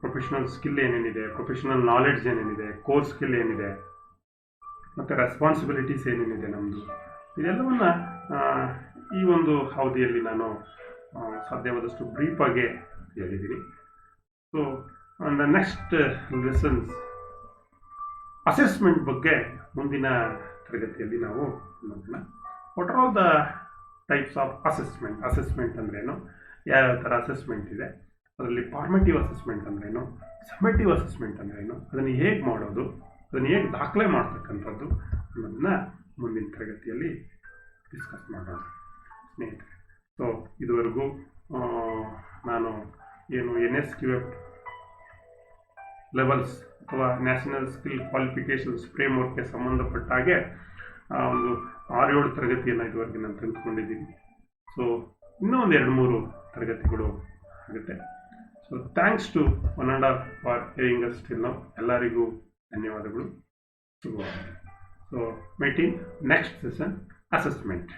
ಪ್ರೊಫೆಷ್ನಲ್ ಸ್ಕಿಲ್ ಏನೇನಿದೆ, ಪ್ರೊಫೆಷ್ನಲ್ ನಾಲೆಡ್ಜ್ ಏನೇನಿದೆ, ಕೋರ್ ಸ್ಕಿಲ್ ಏನಿದೆ, ಮತ್ತು ರೆಸ್ಪಾನ್ಸಿಬಿಲಿಟೀಸ್ ಏನೇನಿದೆ ನಮ್ಮದು, ಇದೆಲ್ಲವನ್ನು ಈ ಒಂದು ಅವಧಿಯಲ್ಲಿ ನಾನು ಸಾಧ್ಯವಾದಷ್ಟು ಬ್ರೀಫಾಗಿ ಹೇಳಿದ್ದೀನಿ. So the next lessons assessment ಬಗ್ಗೆ ಮುಂದಿನ ತರಗತಿಯಲ್ಲಿ ನಾವು ನೋಡೋಣ. What are all the types of assessment ಅಂದ್ರೇನು, ಯಾವ್ಯಾವ ಥರ ಅಸೆಸ್ಮೆಂಟ್ ಇದೆ, ಅದರಲ್ಲಿ ಫಾರ್ಮೇಟಿವ್ ಅಸೆಸ್ಮೆಂಟ್ ಅಂದ್ರೇನು, ಸಮೇಟಿವ್ ಅಸೆಸ್ಮೆಂಟ್ ಅಂದ್ರೇನು, ಅದನ್ನು ಹೇಗೆ ಮಾಡೋದು, ಅದನ್ನು ಹೇಗೆ ದಾಖಲೆ ಮಾಡ್ತಕ್ಕಂಥದ್ದು ಅನ್ನೋದನ್ನು ಮುಂದಿನ ತರಗತಿಯಲ್ಲಿ ಡಿಸ್ಕಸ್ ಮಾಡೋಣ ಸ್ನೇಹಿತರೆ. ಸೊ ಇದುವರೆಗೂ ನಾನು ಏನು NSQF ಲೆವೆಲ್ಸ್ ಅಥವಾ ನ್ಯಾಷನಲ್ ಸ್ಕಿಲ್ ಕ್ವಾಲಿಫಿಕೇಷನ್ಸ್ ಫ್ರೇಮ್ವರ್ಕ್ಗೆ ಸಂಬಂಧಪಟ್ಟ ಹಾಗೆ ಒಂದು 6-7 ತರಗತಿಯನ್ನು ಇದುವರೆಗೆ ನಾನು ತೆಗೆದುಕೊಂಡಿದ್ದೀನಿ. ಸೊ ಇನ್ನೂ ಒಂದು 2-3 ತರಗತಿಗಳು ಆಗುತ್ತೆ. So thanks to one and all for hearing us till now. ಎಲ್ಲರಿಗೂ ಧನ್ಯವಾದಗಳು. So meeting next session assessment.